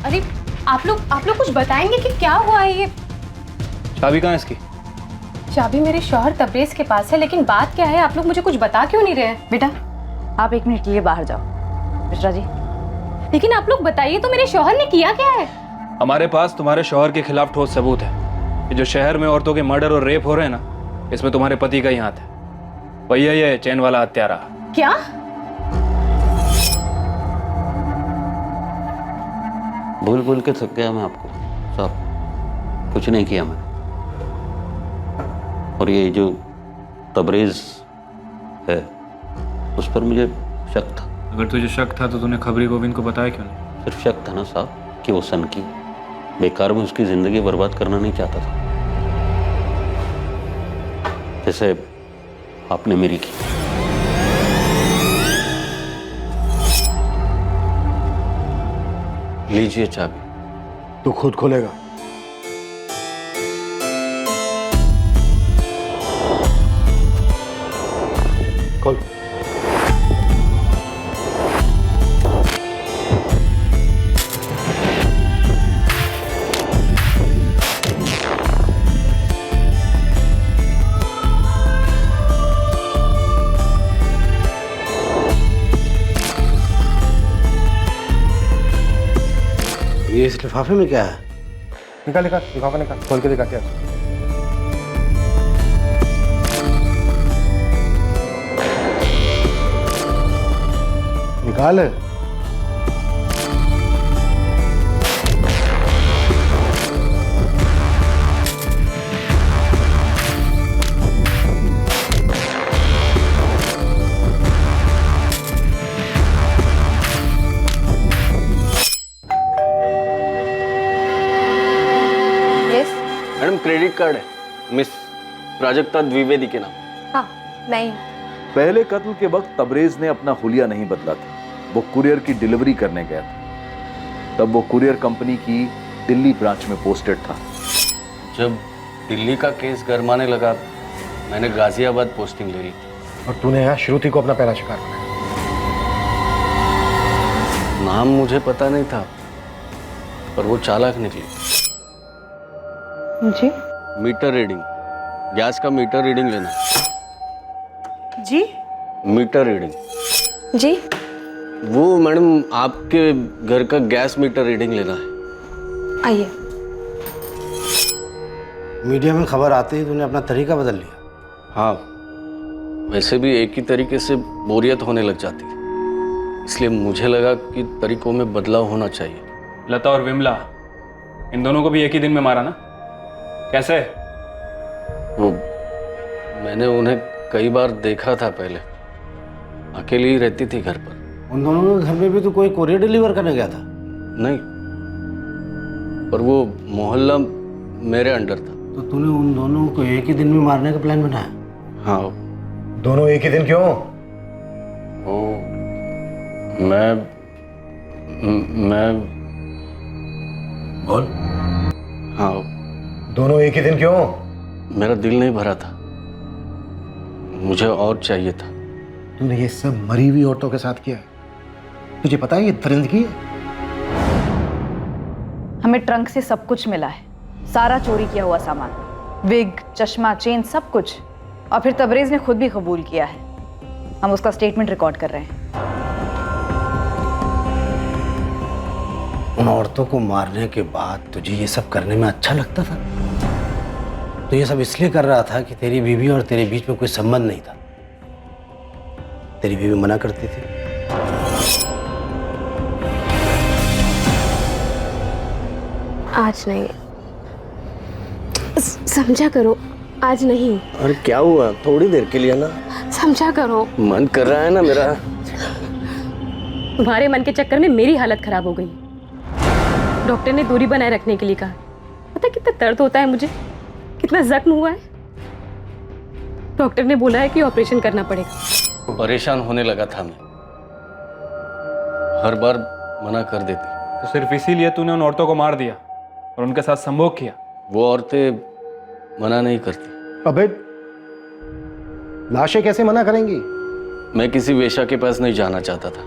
अरे आप लोग कुछ बताएंगे कि क्या हुआ है? ये चाबी कहाँ है इसकी? चाबी मेरे शौहर तबरेज के पास है, लेकिन बात क्या है? आप लोग मुझे कुछ बता क्यों नहीं रहे हैं? बेटा आप 1 मिनट के लिए बाहर जाओ। मिश्रा जी। लेकिन आप लोग बताइए तो, मेरे शौहर ने किया क्या है? हमारे पास तुम्हारे शौहर के खिलाफ ठोस सबूत है कि जो शहर में औरतों के मर्डर और रेप हो रहे हैं ना, इसमें तुम्हारे पति का ही हाथ है। वही है ये चैन वाला हत्यारा। क्या? भूल के थक गया मैं आपको साहब, कुछ नहीं किया मैंने। और ये जो तबरेज है उस पर मुझे शक था। अगर तुझे शक था तो तूने खबरी गोविंद को बताया क्यों नहीं? सिर्फ शक था ना साहब कि वो सन की बेकार में उसकी जिंदगी बर्बाद करना नहीं चाहता था, जैसे आपने मेरी की। लीजिए चाबी। तू खुद खोलेगा? खोल। इस लिफाफे में क्या है? निकाल निकाल लिफाफा निकाल, खोल के दिखा क्या। निकाल। मैडम क्रेडिट कार्ड है, मिस प्राजक्ता द्विवेदी के नाम। हाँ नहीं। पहले कत्ल के वक्त तबरेज ने अपना हुलिया नहीं बदला था। वो कुरियर की डिलीवरी करने गया था। तब वो कुरियर कंपनी की दिल्ली ब्रांच में पोस्टेड था। जब दिल्ली का केस गरमाने लगा, मैंने गाजियाबाद पोस्टिंग ले ली थी। और तूने यहाँ श्रुति को अपना पहला शिकार बनाया। नाम मुझे पता नहीं था, पर वो चालाक निकली। जी मीटर रीडिंग, गैस का मीटर रीडिंग लेना। जी मीटर रीडिंग जी वो मैडम आपके घर का गैस मीटर रीडिंग लेना है। आइए। मीडिया में खबर आते ही तूने अपना तरीका बदल लिया। हाँ, वैसे भी एक ही तरीके से बोरियत होने लग जाती है, इसलिए मुझे लगा कि तरीकों में बदलाव होना चाहिए। लता और विमला, इन दोनों को भी एक ही दिन में मारा ना? कैसे? वो मैंने उन्हें कई बार देखा था पहले, अकेली ही रहती थी घर पर। उन दोनों के घर में भी तो कोई कोरियर डिलीवर करने गया था? नहीं, पर वो मोहल्ला मेरे अंडर था। तो तूने उन दोनों को एक ही दिन में मारने का प्लान बनाया? हाँ। दोनों एक ही दिन क्यों? वो मैं बोल। हाँ। दोनों एक ही दिन क्यों? मेरा दिल नहीं भरा था, मुझे और चाहिए था। तूने ये सब मरी हुई औरतों के साथ किया है? तुझे पता है ये दरिंदगी है? हमें ट्रंक से सब कुछ मिला है, सारा चोरी किया हुआ सामान, विग, चश्मा, चेन, सब कुछ। और फिर तबरेज ने खुद भी कबूल किया है। हम उसका स्टेटमेंट रिकॉर्ड कर रहे हैं। उन औरतों को मारने के बाद तुझे ये सब करने में अच्छा लगता था? तो ये सब इसलिए कर रहा था कि तेरी बीवी और तेरे बीच में कोई संबंध नहीं था। तेरी बीवी मना करती थी। आज नहीं, समझा करो, आज नहीं। अरे क्या हुआ? थोड़ी देर के लिए ना, समझा करो। मन कर रहा है ना मेरा। तुम्हारे मन के चक्कर में मेरी हालत खराब हो गई। डॉक्टर ने दूरी बनाए रखने के लिए कहा। पता कितना दर्द होता है मुझे, कितना जख्म हुआ है। डॉक्टर ने बोला है कि ऑपरेशन करना पड़ेगा। परेशान होने लगा था मैं, हर बार मना कर देती। तो सिर्फ इसीलिए तूने उन औरतों को मार दिया और उनके साथ संभोग किया? वो औरतें मना नहीं करती। अबे लाशें कैसे मना करेंगी? मैं किसी वेश्या के पास नहीं जाना चाहता था।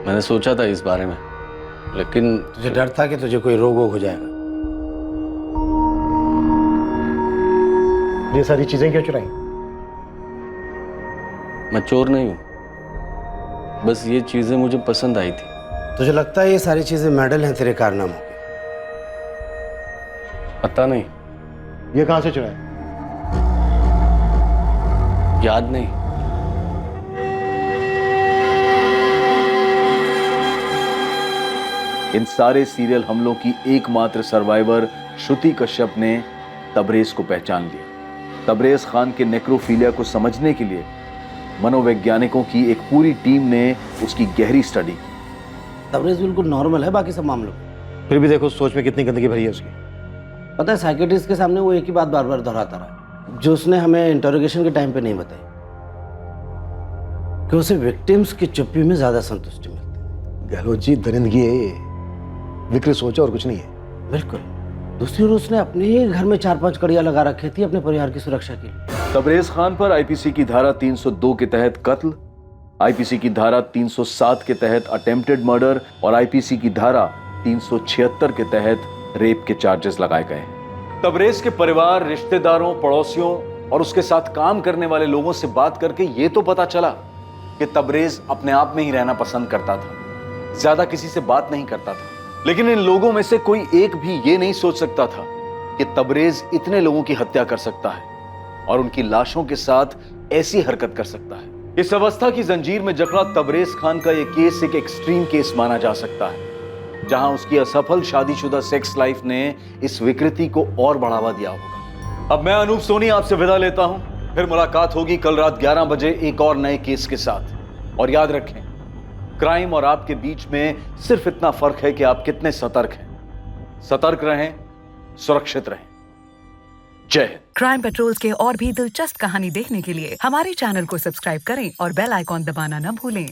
मैंने सोचा था इस बारे में, लेकिन तुझे डर था कि तुझे कोई रोग हो जाएगा। ये सारी चीजें क्यों चुराई? मैं चोर नहीं हूं, बस ये चीजें मुझे पसंद आई थी। तुझे लगता है ये सारी चीजें मेडल हैं तेरे कारनामों के? पता नहीं। ये कहां से चुराए? याद नहीं। इन सारे सीरियल हमलों की एकमात्र सर्वाइवर श्रुति कश्यप ने तबरेज को पहचान लिया। तबरेज खान के नेक्रोफीलिया को समझने के लिए मनोवैज्ञानिकों की एक पूरी टीम ने उसकी गहरी स्टडी की। तबरेज बिल्कुल नॉर्मल है बाकी सब मामलों में। फिर भी देखो सोच में कितनी गंदगी भरी है उसकी। पता है साइकियाट्रिस्ट के सामने वो एक ही बात बार बार दोहराता रहा, जो उसने हमें इंटरोगेशन के टाइम पे नहीं बताई, कि उसे विक्टिम्स की चुप्पी में ज्यादा संतुष्टि मिलती। गहलोत जी, दरिंदगी है ये, विकृत सोच और कुछ नहीं है। बिल्कुल। दूसरी ओर उसने अपने ही घर में 4-5 कड़ियां लगा रखी थी अपने परिवार की सुरक्षा के लिए। तबरेज खान पर आईपीसी की धारा 302 के तहत कत्ल, आईपीसी की धारा 307 के तहत अटेम्प्टेड मर्डर और आईपीसी की धारा 376 के तहत रेप के चार्जेस लगाए गए हैं। तबरेज के परिवार, रिश्तेदारों, पड़ोसियों और उसके साथ काम करने वाले लोगों से बात करके यह तो पता चला कि तबरेज अपने आप में ही रहना पसंद करता था, ज्यादा किसी से बात नहीं करता था। लेकिन इन लोगों में से कोई एक भी ये नहीं सोच सकता था कि तबरेज इतने लोगों की हत्या कर सकता है और उनकी लाशों के साथ ऐसी हरकत कर सकता है। इस अवस्था की जंजीर में जकड़ा तबरेज खान का यह केस एक एक्सट्रीम केस माना जा सकता है, जहां उसकी असफल शादीशुदा सेक्स लाइफ ने इस विकृति को और बढ़ावा दिया होगा। अब मैं अनूप सोनी आपसे विदा लेता हूं, फिर मुलाकात होगी कल रात 11 बजे एक और नए केस के साथ। और याद रखें, क्राइम और आपके बीच में सिर्फ इतना फर्क है कि आप कितने सतर्क हैं। सतर्क रहें, सुरक्षित रहें। जय हिंद। क्राइम पेट्रोल्स के और भी दिलचस्प कहानी देखने के लिए हमारे चैनल को सब्सक्राइब करें और बेल आइकॉन दबाना न भूलें।